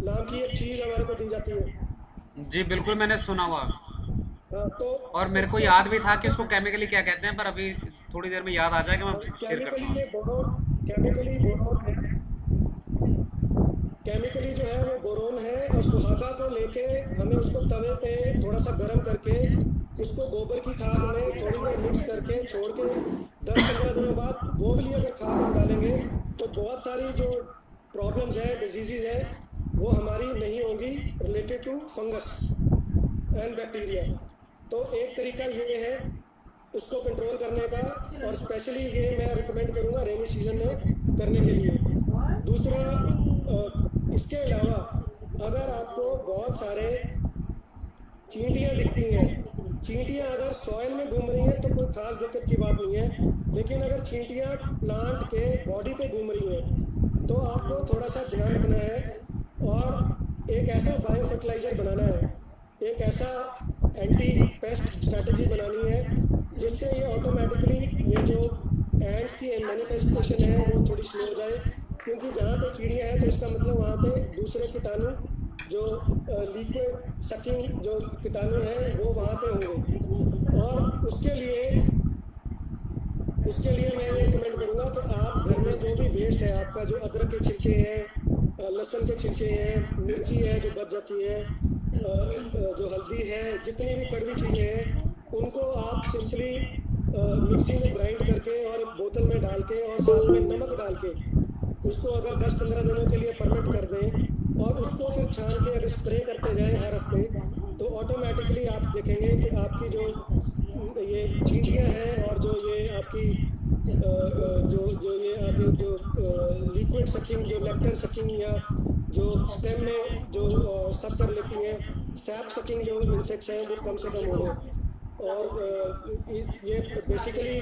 नाम की एक चीज़ हमारे को दी जाती है। जी बिल्कुल, मैंने सुना हुआ। तो और मेरे को याद भी था कि इसको केमिकली क्या कहते हैं, पर अभी थोड़ी देर में याद आ जाएगा, मैं शेयर करता केमिकली हूँ। ये बोरोन है, केमिकली जो है वो बोरोन है। और सुहागा को लेके हमें उसको तवे पे थोड़ा सा गर्म करके उसको गोबर की खाद में थोड़ी देर मिक्स करके छोड़ के 10-15 दिनों बाद वो वाली अगर खाद हम डालेंगे तो बहुत सारी जो प्रॉब्लम्स हैं, डिजीज़ हैं, वो हमारी नहीं होंगी related to fungus and bacteria. तो एक तरीका ये है उसको कंट्रोल करने का, और स्पेशली ये मैं रिकमेंड करूँगा रेनी सीजन में करने के लिए। दूसरा, इसके अलावा अगर आपको बहुत सारे चींटियाँ दिखती हैं, चींटियाँ अगर सॉइल में घूम रही हैं तो कोई खास दिक्कत की बात नहीं है, लेकिन अगर चींटियाँ प्लांट के बॉडी पे घूम रही हैं तो आपको थोड़ा सा ध्यान रखना है और एक ऐसा बायो फर्टिलाइज़र बनाना है, एक ऐसा एंटी पेस्ट स्ट्रैटेजी बनानी है जिससे ये ऑटोमेटिकली ये जो एंड्स की मैनिफेस्टेशन है वो थोड़ी स्लो हो जाए। क्योंकि जहाँ पे चिड़िया है तो इसका मतलब वहाँ पे दूसरे कीटाणु जो लिक्विड सकिंग जो कीटाणु हैं वो वहाँ पे होंगे। और उसके लिए मैं ये रिकमेंड करूँगा कि आप घर में जो भी वेस्ट है आपका, जो अदरक के छिलके हैं, लहसुन के छिलके हैं, मिर्ची है जो बच जाती है, जो हल्दी है, जितनी भी कड़वी चीज़ें हैं, उनको आप सिंपली मिक्सी में ग्राइंड करके और एक बोतल में डाल के और साथ में नमक डाल के उसको अगर 10-15 दिनों के लिए फर्मेंट कर दें और उसको फिर छान के अगर स्प्रे करते जाएं हर हफ्ते, तो ऑटोमेटिकली आप देखेंगे कि आपकी जो ये चींटियाँ हैं और जो ये आपकी जो ये आपके जो लिक्विड सकिंग, जो नेक्टर सकिंग या जो स्टेम में जो सब कर लेती हैं, सैप सकिंग जो इंसेक्ट्स हैं वो कम से कम हो गए। और ये बेसिकली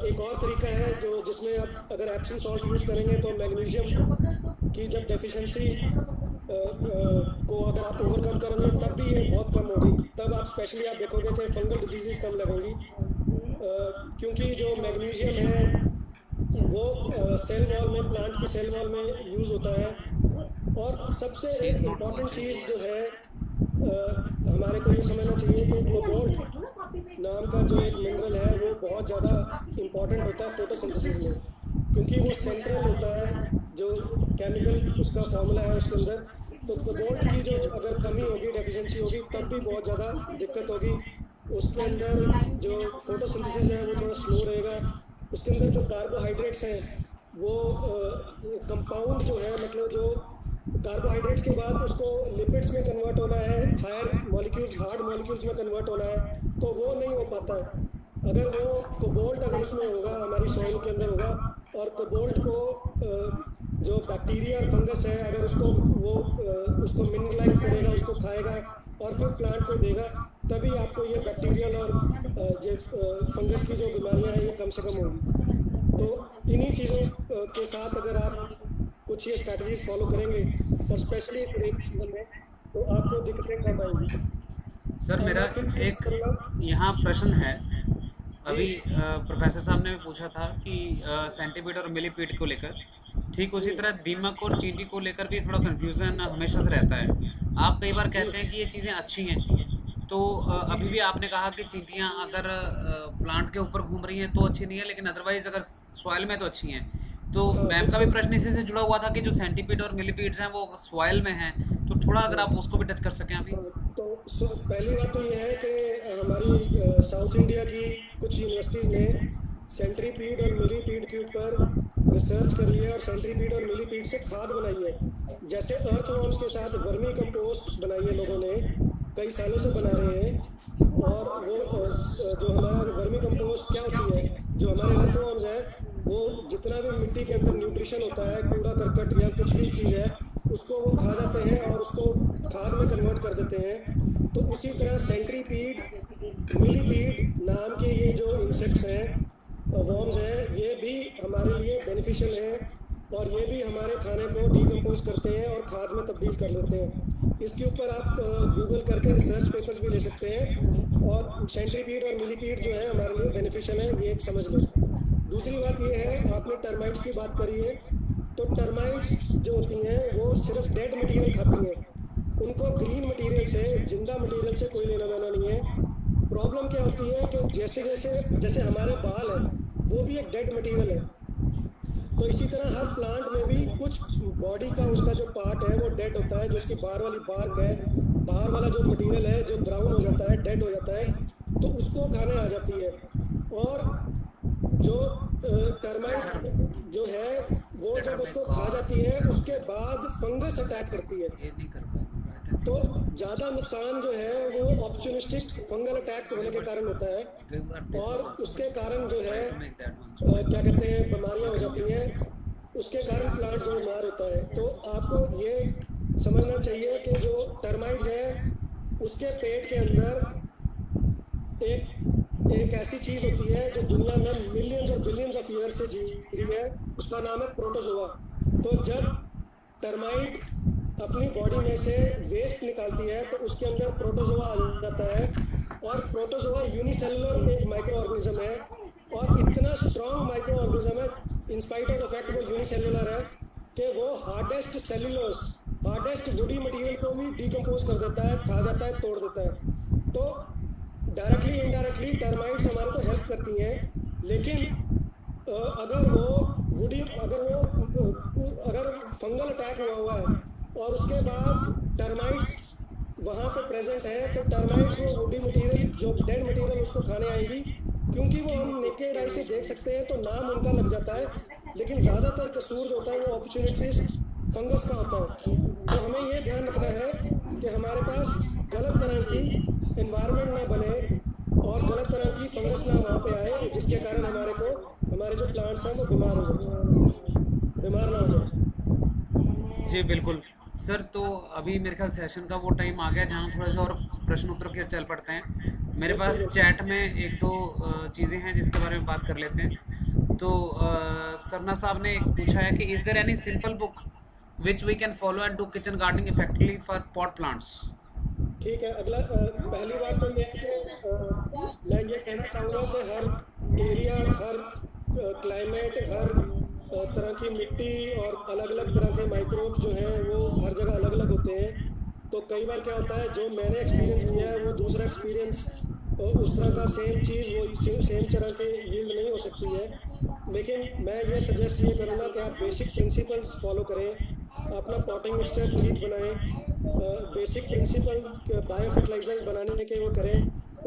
एक और तरीका है जो जिसमें आप अगर एप्सम सॉल्ट यूज़ करेंगे तो मैग्नीशियम की जब डेफिशिएंसी को अगर आप ओवरकम करेंगे तब भी ये बहुत कम होगी। तब आप स्पेशली आप देखोगे कि फंगल डिजीज़ कम लगेंगी, क्योंकि जो मैग्नीशियम है वो सेल वॉल में, प्लांट की सेल वॉल में यूज़ होता है। और सबसे इम्पॉर्टेंट चीज़ जो है हमारे को ये समझना चाहिए कि कोबाल्ट नाम का जो एक मिनरल है वो बहुत ज़्यादा इम्पॉर्टेंट होता है फोटोसिंथेसिस में, क्योंकि वो सेंट्रल होता है, जो केमिकल उसका फार्मूला है उसके अंदर। तो कोबाल्ट की जो अगर कमी होगी, डेफिशिएंसी होगी, तब भी बहुत ज़्यादा दिक्कत होगी। उसके अंदर जो फोटोसिंथेसिस है वो थोड़ा स्लो रहेगा। उसके अंदर जो कार्बोहाइड्रेट्स हैं वो कंपाउंड जो है, मतलब जो कार्बोहाइड्रेट्स के बाद उसको लिपिड्स में कन्वर्ट होना है, हायर मॉलिक्यूल्स, हार्ड मॉलिक्यूल्स में कन्वर्ट होना है, तो वो नहीं हो पाता है। अगर वो कोबाल्ट अगर उसमें होगा, हमारी सॉइल के अंदर होगा, और कोबाल्ट को जो बैक्टीरिया और फंगस है अगर उसको वो उसको मिनरलाइज करेगा, उसको खाएगा और फिर प्लांट को देगा, तभी आपको ये बैक्टीरियल और ये फंगस की जो बीमारियां हैं ये कम से कम होंगी। तो इन्हीं चीज़ों के साथ अगर आप कुछ ये स्ट्रैटेजीज फॉलो करेंगे और स्पेशली इस रेनी सीजन में, तो आपको दिक्कतें कम आएंगी। सर मेरा मैं फिर एक करूँगा। यहाँ प्रश्न है। अभी जी। प्रोफेसर साहब ने भी पूछा था कि सेंटीपीड और मिलीपीड को लेकर, ठीक उसी तरह दीमक और चींटी को लेकर भी थोड़ा कन्फ्यूज़न हमेशा से रहता है। आप कई बार कहते हैं कि ये चीज़ें अच्छी हैं, तो जी। अभी भी आपने कहा कि चींटियाँ अगर प्लांट के ऊपर घूम रही हैं तो अच्छी नहीं है, लेकिन अदरवाइज़ अगर सॉइल में तो अच्छी हैं। तो हाँ, मैम का भी प्रश्न इसी से जुड़ा हुआ था कि जो सेंटीपीड और मिलीपीड्स हैं वो सॉइल में हैं, तो थोड़ा अगर आप उसको भी टच कर सकें अभी। तो पहली बात तो ये है कि हमारी साउथ इंडिया की कुछ यूनिवर्सिटीज़ ने सेंट्रीपीड और मिलीपीड के ऊपर रिसर्च करी है और सेंट्रीपीड और मिलीपीड से खाद बनाई है। जैसे अर्थवॉर्म्स के साथ वर्मी कंपोस्ट बनाई है लोगों ने, कई सालों से बना रहे हैं। और वो जो हमारा वर्मी कंपोस्ट क्या होती है, जो हमारे अर्थवॉर्म्स है वो जितना भी मिट्टी के अंदर न्यूट्रिशन होता है, कूड़ा करकट या कुछ भी चीज़ है, उसको वो खा जाते हैं और उसको खाद में कन्वर्ट कर देते हैं। तो उसी तरह सेंट्रीपीड, मिलीपीड नाम के ये जो इंसेक्ट्स हैं, वॉर्म्स हैं, ये भी हमारे लिए बेनिफिशियल हैं और ये भी हमारे खाने को डिकम्पोज करते हैं और खाद में तब्दील कर लेते हैं। इसके ऊपर आप गूगल करके रिसर्च पेपर्स भी ले सकते हैं। और सेंट्रीपीड और मिलीपीड जो है हमारे लिए बेनिफिशियल है, ये एक समझ लो। दूसरी बात ये है, आपने टर्माइट्स की बात करी है, तो टर्माइट्स जो होती हैं वो सिर्फ डेड मटेरियल खाती हैं। उनको ग्रीन मटेरियल से, जिंदा मटेरियल से कोई लेना देना नहीं है। प्रॉब्लम क्या होती है कि जैसे जैसे जैसे हमारे बाल हैं वो भी एक डेड मटेरियल है, तो इसी तरह हर प्लांट में भी कुछ बॉडी का उसका जो पार्ट है वो डेड होता है। जो उसकी बाहर वाली बार्क है, बाहर वाला जो मटेरियल है जो ब्राउन हो जाता है, डेड हो जाता है, तो उसको खाने आ जाती है। और जो टर्माइट जो है वो जब उसको खा जाती है उसके बाद फंगस अटैक करती है। ये नहीं कर पाएगा। तो ज़्यादा नुकसान जो है वो ऑप्चुनिस्टिक फंगल अटैक होने के कारण होता है और उसके कारण जो है क्या कहते हैं बीमारियां हो जाती हैं, उसके कारण प्लांट जो बीमार होता है। तो आपको ये समझना चाहिए कि जो टर्माइट्स है उसके पेट के अंदर एक ऐसी चीज़ होती है जो दुनिया में मिलियंस और बिलियंस ऑफ ईयर से जी रही है, उसका नाम है प्रोटोजोआ। तो जब टर्माइट अपनी बॉडी में से वेस्ट निकालती है तो उसके अंदर प्रोटोजोआ आ जाता है। और प्रोटोजोआ यूनिसेलुलर एक माइक्रो ऑर्गेनिज्म है और इतना स्ट्रॉन्ग माइक्रो ऑर्गेनिज्म है, इंस्पाइट ऑफ द फैक्ट वो यूनिसेलुलर है, कि वो hardest cellulose, hardest woody material को भी डिकम्पोज कर देता है, खा जाता है, तोड़ देता है। तो डायरेक्टली इनडायरेक्टली टर्माइट्स हमारे को हेल्प करती हैं। लेकिन अगर फंगल अटैक हुआ है और उसके बाद टर्माइट्स वहाँ पे प्रेजेंट है, तो टर्माइट्स वो वुडी मटेरियल जो डेड मटेरियल उसको खाने आएंगी। क्योंकि वो हम नेकेड आई से देख सकते हैं तो नाम उनका लग जाता है, लेकिन ज़्यादातर कसूर जो होता है वो अपॉर्चुनिटीज फंगस का होता है। तो हमें ये ध्यान रखना है कि हमारे पास गलत तरह की इन्वायरमेंट ना बने और गलत तरह की फंगस ना वहाँ पे आए, जिसके कारण हमारे जो प्लांट्स हैं वो बीमार ना हो जाए। जी बिल्कुल सर। तो अभी मेरे ख्याल सेशन का वो टाइम आ गया जहाँ थोड़ा सा और प्रश्न उत्तर के चल पड़ते हैं। मेरे पास चैट में एक दो चीज़ें हैं जिसके बारे में बात कर लेते हैं। तो सरना साहब ने पूछा है कि is there any simple book which we can follow and do kitchen gardening effectively for pot plants. ठीक है। अगला पहली बात तो ये है कि मैं ये कहना चाहूँगा कि हर एरिया, हर क्लाइमेट, हर तरह की मिट्टी और अलग अलग तरह के माइक्रोब जो हैं वो हर जगह अलग अलग होते हैं। तो कई बार क्या होता है, जो मैंने एक्सपीरियंस किया है वो दूसरा एक्सपीरियंस उस तरह का सेम चीज़ वो सेम तरह के यील्ड नहीं हो सकती है। लेकिन मैं ये सजेस्ट ये करूँगा कि आप बेसिक प्रिंसिपल्स फॉलो करें, अपना पॉटिंग मिक्सचर ठीक बनाएं, बेसिक प्रिंसिपल बायो फर्टिलाइजर्स बनाने के वो करें,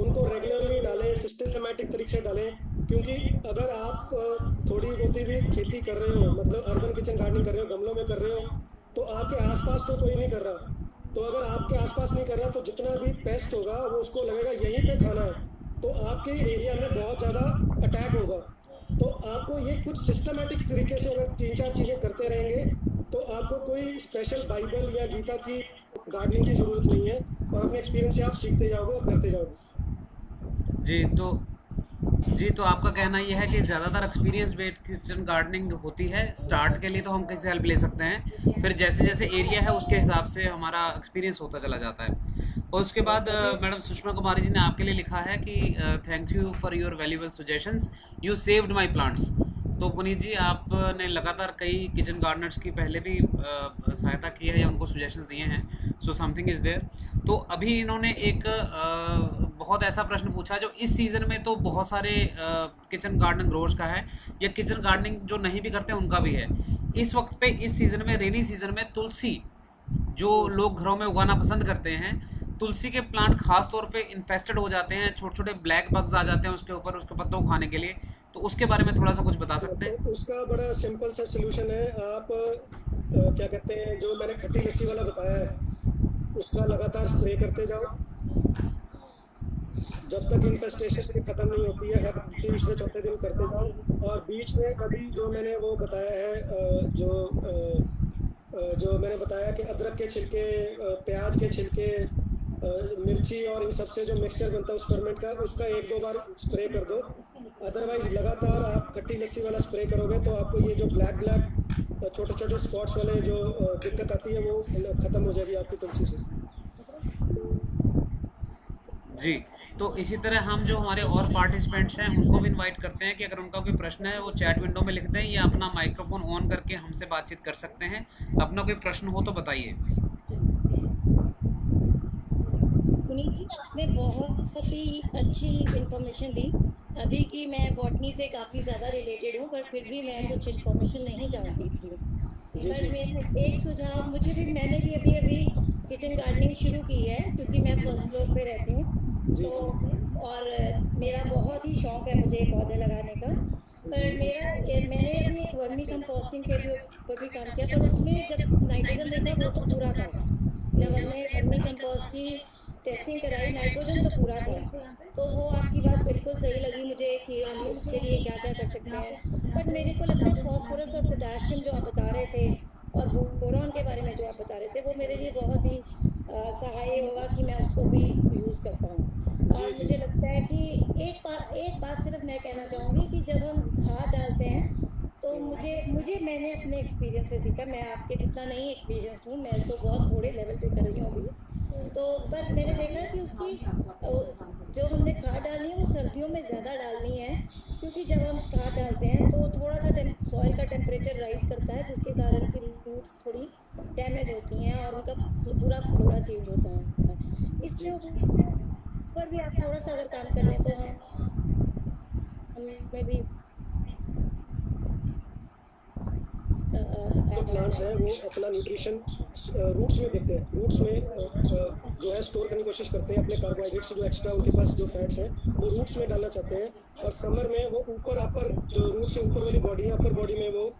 उनको रेगुलरली डालें, सिस्टमेटिक तरीके से डालें। क्योंकि अगर आप थोड़ी बहुत भी खेती कर रहे हो, मतलब अर्बन किचन गार्डनिंग कर रहे हो, गमलों में कर रहे हो, तो आपके आसपास तो कोई नहीं कर रहा। तो अगर आपके आसपास नहीं कर रहा तो जितना भी पेस्ट होगा वो उसको लगेगा यहीं पे खाना है, तो आपके एरिया में बहुत ज़्यादा अटैक होगा। तो आपको ये कुछ सिस्टमेटिक तरीके से अगर 3-4 चीज़ें करते रहेंगे तो आपको कोई स्पेशल बाइबल या गीता की गार्डनिंग की ज़रूरत नहीं है, और अपने एक्सपीरियंस से आप सीखते जाओगे और करते जाओगे। जी तो जी, तो आपका कहना ये है कि ज़्यादातर एक्सपीरियंस बेस्ड किचन गार्डनिंग होती है। स्टार्ट के लिए तो हम किसी से हेल्प ले सकते हैं, फिर जैसे जैसे एरिया है उसके हिसाब से हमारा एक्सपीरियंस होता चला जाता है। और उसके बाद अभी मैडम सुषमा कुमारी जी ने आपके लिए लिखा है कि thank you for your valuable suggestions, you saved my plants. तो पुनीत जी, आपने लगातार कई किचन गार्डनर्स की पहले भी सहायता की है या उनको सजेशंस दिए हैं, सो समथिंग इज़ देयर। तो अभी इन्होंने एक बहुत ऐसा प्रश्न पूछा जो इस सीज़न में तो बहुत सारे किचन गार्डन ग्रोवर्स का है, या किचन गार्डनिंग जो नहीं भी करते उनका भी है। इस वक्त पे इस सीज़न में, रेनी सीज़न में, तुलसी जो लोग घरों में उगाना पसंद करते हैं, तुलसी के प्लांट खास तौर पे इन्फेस्टेड हो जाते हैं, छोटे छोटे ब्लैक बग्स आ जाते हैं उसके ऊपर, उसके पत्तों को खाने के लिए। तो उसके बारे में थोड़ा सा कुछ बता सकते तो हैं? उसका बड़ा सिंपल सा सोल्यूशन है। आप क्या कहते हैं, जो मैंने खट्टी लस्सी वाला बताया है उसका लगातार स्प्रे करते जाओ जब तक इन्फेस्टेशन खत्म नहीं होती है। हर तीसरे चौथे दिन करते जाओ। और बीच में कभी जो मैंने वो बताया है, जो मैंने बताया कि अदरक के छिलके, प्याज के छिलके, मिर्ची और इन सबसे जो मिक्सचर बनता है उस फर्मेंट का, उसका 1-2 बार स्प्रे कर दो। अदरवाइज लगातार आप खट्टी लस्सी वाला स्प्रे करोगे तो आपको ये जो ब्लैक ब्लैक छोटे छोटे स्पॉट्स वाले जो दिक्कत आती है वो खत्म हो जाएगी आपकी तुलसी से। जी, तो इसी तरह हम जो हमारे और पार्टिसिपेंट्स हैं उनको भी इनवाइट करते हैं कि अगर उनका कोई प्रश्न है वो चैट विंडो में लिख दें या अपना माइक्रोफोन ऑन करके हमसे बातचीत कर सकते हैं। अपना कोई प्रश्न हो तो बताइए। पुनीत जी, आपने बहुत ही अच्छी इन्फॉर्मेशन दी। अभी की मैं बॉटनी से काफ़ी ज़्यादा रिलेटेड हूँ, पर फिर भी मैं कुछ इन्फॉर्मेशन नहीं जानती थी। जी पर जी मेरा एक सुझाव, मैंने भी अभी अभी किचन गार्डनिंग शुरू की है, क्योंकि मैं फर्स्ट फ्लोर पे रहती हूँ। जी तो जी और मेरा बहुत ही शौक है मुझे पौधे लगाने का। पर मैंने अभी एक वर्मी कंपोस्टिंग के भी ऊपर भी काम किया, पर उसमें जब नाइट्रोजन देखा वो तो पूरा था। जब हमने वर्मी कंपोस्ट की टेस्टिंग कराई, नाइट्रोजन तो पूरा था। तो वो आपकी बात बिल्कुल सही लगी मुझे कि हम उसके लिए क्या क्या कर सकते हैं। बट मेरे को लगता है फास्फोरस और पोटाशियम जो आप बता रहे थे, और बोरॉन के बारे में जो आप बता रहे थे, वो मेरे लिए बहुत ही सहाय होगा कि मैं उसको भी यूज़ कर पाऊँ। जी और जी मुझे लगता है कि एक बात सिर्फ मैं कहना चाहूँगी कि जब हम खाद डालते हैं तो मुझे मुझे मैंने अपने एक्सपीरियंस से सीखा। मैं आपके जितना नहीं एक्सपीरियंस हूँ, मैं तो बहुत थोड़े लेवल पे कर रही हूँ अभी। तो पर मैंने देखा कि उसकी जो हमने खाद डालनी है वो सर्दियों में ज़्यादा डालनी है, क्योंकि जब हम खाद डालते हैं तो थोड़ा सा सॉइल का टेम्परेचर राइज करता है, जिसके कारण की रूट्स थोड़ी डैमेज होती हैं और उनका पूरा फ्लोरा चेंज होता है। इसके जी ऊपर भी आप थोड़ा सा अगर काम कर लें तो हमें भी जो प्लांट्स हैं वो अपना न्यूट्रिशन रूट्स में देते हैं। रूट्स में जो है स्टोर करने की कोशिश करते हैं अपने कार्बोहाइड्रेट्स, जो एक्स्ट्रा उनके पास जो फैट्स हैं वो रूट्स में डालना चाहते हैं। और समर में वो ऊपर अपर जो रूट से ऊपर वाली बॉडी है, अपर बॉडी में वो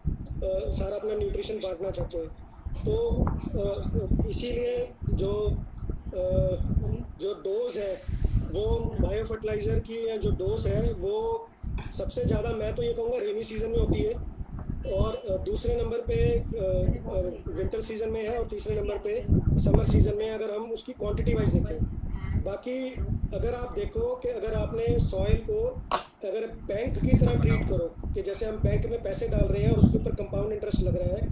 सारा अपना न्यूट्रिशन बांटना चाहते हैं। तो इसीलिए जो डोज है वो बायो फर्टिलाइज़र की, या जो डोज है वो सबसे ज़्यादा मैं तो ये कहूँगा रेनी सीजन में होती है, और दूसरे नंबर पे विंटर सीजन में है, और तीसरे नंबर पे समर सीजन में है, अगर हम उसकी क्वांटिटी वाइज देखें। बाकी अगर आप देखो कि अगर आपने सॉइल को अगर बैंक की तरह ट्रीट करो, कि जैसे हम बैंक में पैसे डाल रहे हैं और उसके ऊपर कंपाउंड इंटरेस्ट लग रहा है,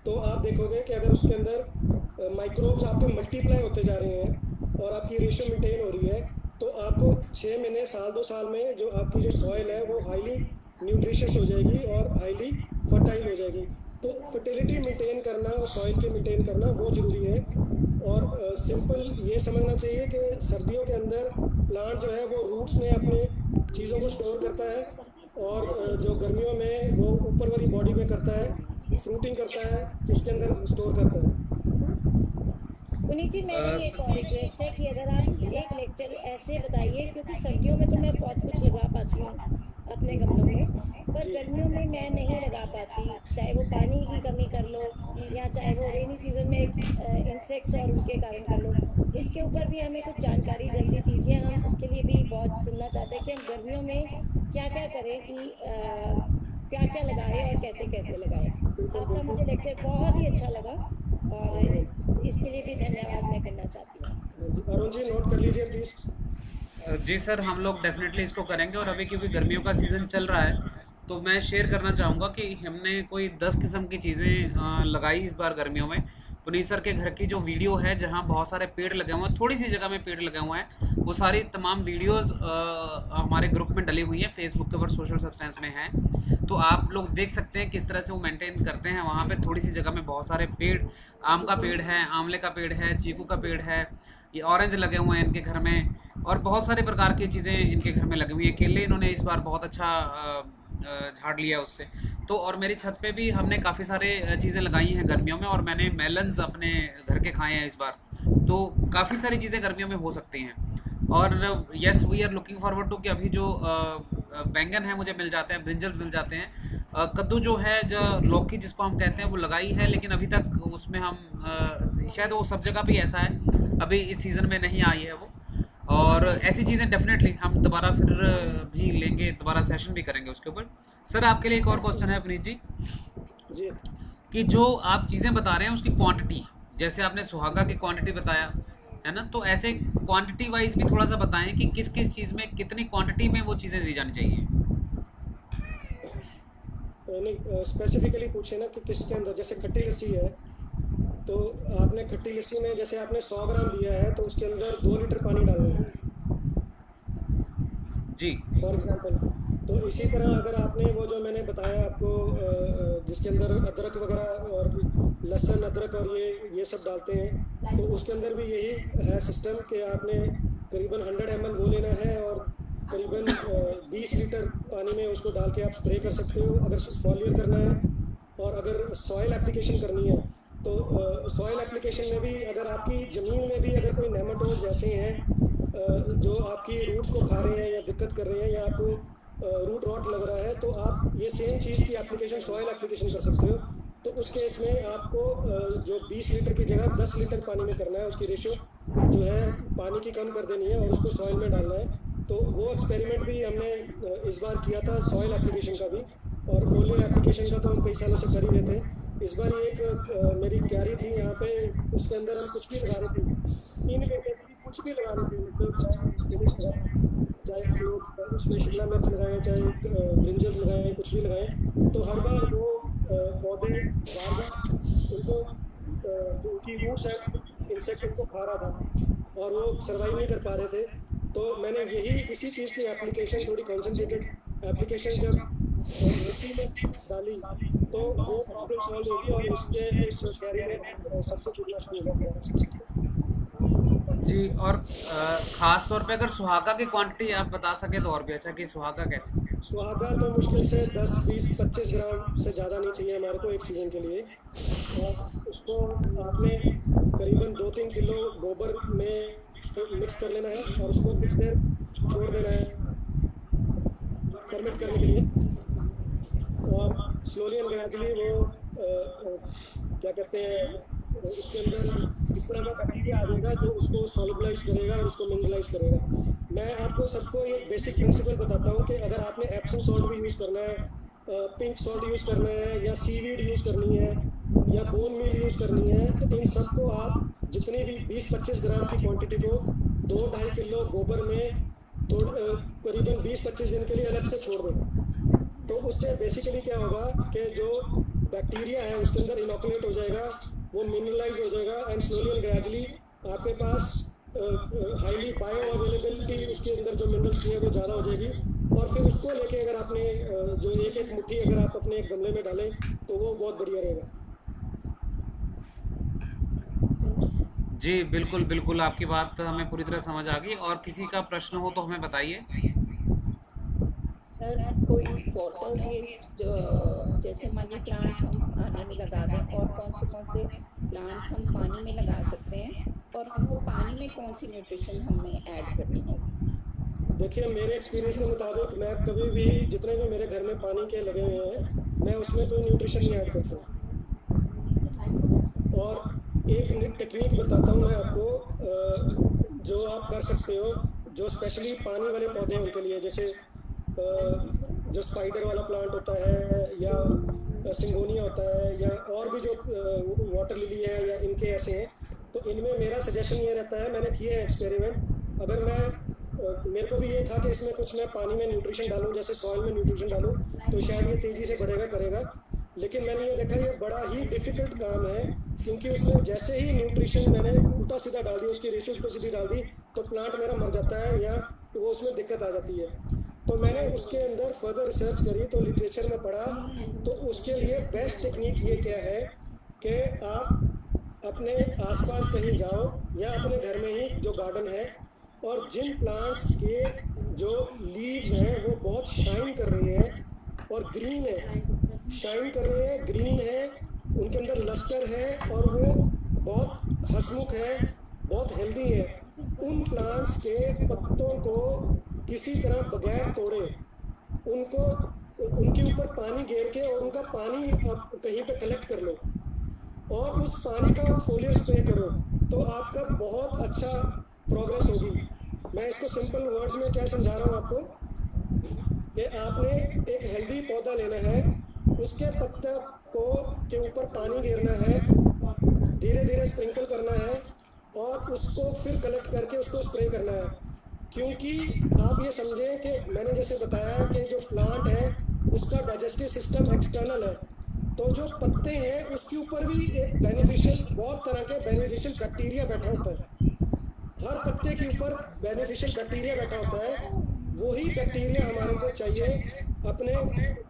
तो आप देखोगे कि अगर उसके अंदर माइक्रोब्स आपके मल्टीप्लाई होते जा रहे हैं और आपकी रेशियो मेंटेन हो रही है, तो आपको 6 महीने, साल 2 साल में जो आपकी जो सॉइल है वो हाईली न्यूट्रिशियस हो जाएगी और हाईली फर्टाइल हो जाएगी। तो फर्टिलिटी मेंटेन करना और सॉइल के मेंटेन करना वो ज़रूरी है। और सिंपल ये समझना चाहिए कि सर्दियों के अंदर प्लांट जो है वो रूट्स में अपने चीज़ों को स्टोर करता है, और जो गर्मियों में वो ऊपर वाली बॉडी में करता है, फ्रूटिंग करता है, उसके अंदर स्टोर करता है। पुनीत जी, मेरी एक और रिक्वेस्ट है कि अगर आप एक लेक्चर ऐसे बताइए, क्योंकि सर्दियों में तो मैं बहुत कुछ लगा पाती हूँ अपने गमलों में, पर गर्मियों में मैं नहीं लगा पाती, चाहे वो पानी की कमी कर लो या चाहे वो रेनी सीजन में इंसेक्ट्स और उनके कारण कर लो। इसके ऊपर भी हमें कुछ जानकारी जल्दी दीजिए। हम इसके लिए भी बहुत सुनना चाहते हैं कि हम गर्मियों में क्या क्या करें, कि क्या क्या लगाएं और कैसे कैसे लगाएं। आपका मुझे लेक्चर बहुत ही अच्छा लगा और इसके लिए भी धन्यवाद मैं करना चाहती हूँ। अरुण जी नोट कर लीजिए प्लीज़। जी सर, हम लोग डेफ़िनेटली इसको करेंगे। और अभी क्योंकि गर्मियों का सीज़न चल रहा है, तो मैं शेयर करना चाहूँगा कि हमने कोई 10 किस्म की चीज़ें लगाई इस बार गर्मियों में। पुनीत सर के घर की जो वीडियो है, जहाँ बहुत सारे पेड़ लगे हुए हैं, थोड़ी सी जगह में पेड़ लगे हुए हैं, वो सारी तमाम वीडियोज़ हमारे ग्रुप में डली हुई हैं, फेसबुक के ऊपर सोशल सब्सटेंस में हैं। तो आप लोग देख सकते हैं किस तरह से वो मेंटेन करते हैं। वहाँ पे थोड़ी सी जगह में बहुत सारे पेड़, आम का पेड़ है, आंवले का पेड़ है, चीकू का पेड़ है, ये ऑरेंज लगे हुए हैं इनके घर में, और बहुत सारे प्रकार की चीज़ें इनके घर में लगी हुई हैं। केले इन्होंने इस बार बहुत अच्छा झाड़ लिया उससे। तो और मेरी छत पे भी हमने काफ़ी सारे चीज़ें लगाई हैं गर्मियों में, और मैंने मेलन्स अपने घर के खाए हैं इस बार। तो काफ़ी सारी चीज़ें गर्मियों में हो सकती हैं। और yes, we are looking forward to कि अभी जो बैंगन है मुझे मिल जाते हैं, ब्रिंजल्स मिल जाते हैं, कद्दू जो है, जो लौकी जिसको हम कहते हैं, वो लगाई है, लेकिन अभी तक उसमें हम शायद वो सब जगह भी ऐसा है, अभी इस सीज़न में नहीं आई है वो। और ऐसी चीज़ें डेफिनेटली हम दोबारा फिर भी लेंगे, दोबारा सेशन भी करेंगे उसके ऊपर। सर, आपके लिए एक और क्वेश्चन है पुनीत जी, जी। कि जो आप चीज़ें बता रहे हैं उसकी क्वांटिटी, जैसे आपने सुहागा की क्वांटिटी बताया है ना, तो ऐसे क्वांटिटी वाइज भी थोड़ा सा बताएं कि किस किस चीज़ में कितनी क्वांटिटी में वो चीज़ें दी जानी चाहिए। नहीं, स्पेसिफिकली पूछे ना कि किसके अंदर, जैसे खट्टी लस्सी है, तो आपने खट्टी लस्सी में जैसे आपने 100 ग्राम लिया है तो उसके अंदर 2 लीटर पानी डालना है, जी फॉर एग्जांपल। तो इसी तरह अगर आपने वो जो मैंने बताया आपको, जिसके अंदर अदरक वगैरह और लहसुन, अदरक और ये सब डालते हैं, तो उसके अंदर भी यही है सिस्टम कि आपने करीबन 100 ml वो लेना है, और करीबन 20 लीटर पानी में उसको डाल के आप स्प्रे कर सकते हो अगर फॉलियर करना है। और अगर सॉइल एप्लीकेशन करनी है तो सॉइल एप्लीकेशन में भी अगर आपकी ज़मीन में भी अगर कोई नेमाटोड्स ऐसे हैं जो आपकी रूट्स को खा रहे हैं या दिक्कत कर रहे हैं या आपको रूट रॉट लग रहा है, तो आप ये सेम चीज़ की एप्लीकेशन, सॉइल एप्लीकेशन कर सकते हो। तो उस केस में आपको जो 20 लीटर की जगह 10 लीटर पानी में करना है, उसकी रेशो जो है पानी की कम कर देनी है और उसको सॉइल में डालना है। तो वो एक्सपेरिमेंट भी हमने इस बार किया था, सॉइल एप्लीकेशन का भी, और फोलियर एप्लीकेशन का तो हम कई सालों से कर ही रहे थे। इस बार एक मेरी क्यारी थी यहाँ पे, उसके अंदर हम कुछ भी लगा रहे थे, 3 घंटे भी कुछ भी लगा रहे थे, मतलब चाहे स्पिनिच लगाए, चाहे हम लोग उसमें शिमला मिर्च लगाएं, चाहे ब्रिंजल्स लगाएं, कुछ भी लगाएं, तो हर बार वो पौधे बार बार उनको जो उनकी रूट्स है, इंसेक्ट उनको खा रहा था और वो सर्वाइव नहीं कर पा रहे थे। तो मैंने यही इसी चीज़ की एप्लीकेशन, थोड़ी कॉन्सेंट्रेटेड एप्लीकेशन जब मिट्टी में डाली तो वो प्रॉब्लम सॉल्व होगी और उसके उस कैरी में सब कुछ उगना शुरू हो गया। जी। और ख़ास तौर पे अगर सुहागा की क्वांटिटी आप बता सकें तो और भी अच्छा, कि सुहागा कैसे। सुहागा तो मुश्किल से 10, 20, 25 ग्राम से ज़्यादा नहीं चाहिए हमारे को एक सीज़न के लिए। और उसको आपने करीबन 2-3 किलो गोबर में मिक्स कर लेना है और उसको कुछ देर छोड़ देना है फर्मेंट करने के लिए। और स्लोली एंड ग्रेजुअली वो क्या कहते हैं, उसके अंदर इस तरह का बैक्टीरिया आ जाएगा जो उसको सॉल्युबलाइज करेगा और उसको मिनरलाइज करेगा। मैं आपको सबको एक बेसिक प्रिंसिपल बताता हूँ कि अगर आपने एप्सम सॉल्ट भी यूज़ करना है, पिंक सॉल्ट यूज़ करना है, या सीवीड यूज़ करनी है, या बोन मील यूज़ करनी है, तो इन सबको आप जितनी भी 20-25 ग्राम की क्वांटिटी को 2-2.5 किलो गोबर में करीबन 20-25 दिन के लिए अलग से छोड़ दें। तो उससे बेसिकली क्या होगा कि जो बैक्टीरिया है उसके अंदर इनोकुलेट हो जाएगा, वो मिनरलाइज हो जाएगा, एंड स्लोली एंड ग्रेजुअली आपके पास हाईली बायो अवेलेबिलिटी उसके अंदर जो मिनरल्स की है वो ज़्यादा हो जाएगी। और फिर उसको लेके अगर आपने जो एक मुट्ठी अगर आप अपने एक गमले में डालें तो वो बहुत बढ़िया रहेगा। जी बिल्कुल बिल्कुल, आपकी बात हमें पूरी तरह समझ आ गई। और किसी का प्रश्न हो तो हमें बताइए। सर, कोई वाटर वेस्ट जैसे मनी प्लांट हम पानी में लगा दें, और कौन से प्लांट्स हम पानी में लगा सकते हैं, और वो पानी में कौन सी न्यूट्रिशन हमें ऐड करनी होगी? देखिए, मेरे एक्सपीरियंस के मुताबिक मैं कभी भी जितने भी मेरे घर में पानी के लगे हुए हैं, मैं उसमें कोई न्यूट्रिशन नहीं ऐड करता। और एक टेक्निक बताता हूँ मैं आपको, जो आप कर सकते हो, जो स्पेशली पानी वाले पौधे हैं उनके लिए, जैसे जो स्पाइडर वाला प्लांट होता है, या सिंगोनिया होता है, या और भी जो वाटर लिली है, या इनके ऐसे हैं, तो इनमें मेरा सजेशन ये रहता है, मैंने किए हैं एक्सपेरिमेंट, अगर मैं मेरे को भी ये था कि इसमें कुछ मैं पानी में न्यूट्रिशन डालूं, जैसे सॉइल में न्यूट्रिशन डालूं तो शायद ये तेज़ी से बढ़ेगा करेगा, लेकिन मैंने ये देखा ये बड़ा ही डिफ़िकल्ट काम है, क्योंकि उसमें जैसे ही न्यूट्रिशन मैंने उल्टा सीधा डाल दी, उसकी रेशियो उल्टा सीधी डाल दी, तो प्लांट मेरा मर जाता है या वो उसमें दिक्कत आ जाती है। तो मैंने उसके अंदर फर्दर रिसर्च करी, तो लिटरेचर में पढ़ा, तो उसके लिए बेस्ट टेक्निक ये क्या है कि आप अपने आसपास कहीं जाओ या अपने घर में ही जो गार्डन है, और जिन प्लांट्स के जो लीव्स हैं वो बहुत शाइन कर रही हैं और ग्रीन है, शाइन कर रहे हैं, ग्रीन है, उनके अंदर लस्टर है और वो बहुत हंसमुख है, बहुत हेल्दी है, उन प्लांट्स के पत्तों को किसी तरह बगैर तोड़े उनको उनके ऊपर पानी घेर के और उनका पानी आप कहीं पे कलेक्ट कर लो और उस पानी का आप फोलियर स्प्रे करो, तो आपका बहुत अच्छा प्रोग्रेस होगी। मैं इसको सिंपल वर्ड्स में क्या समझा रहा हूँ आपको कि आपने एक हेल्दी पौधा लेना है, उसके पत्ते को के ऊपर पानी घेरना है, धीरे धीरे स्प्रिंकल करना है और उसको फिर कलेक्ट करके उसको स्प्रे करना है। क्योंकि आप ये समझें कि मैंने जैसे बताया कि जो प्लांट है उसका डाइजेस्टिव सिस्टम एक्सटर्नल है, तो जो पत्ते हैं उसके ऊपर भी एक बेनिफिशियल, बहुत तरह के बेनिफिशियल बैक्टीरिया बैठा होता है, हर पत्ते के ऊपर बेनिफिशियल बैक्टीरिया बैठा होता है। वही बैक्टीरिया हमारे को चाहिए अपने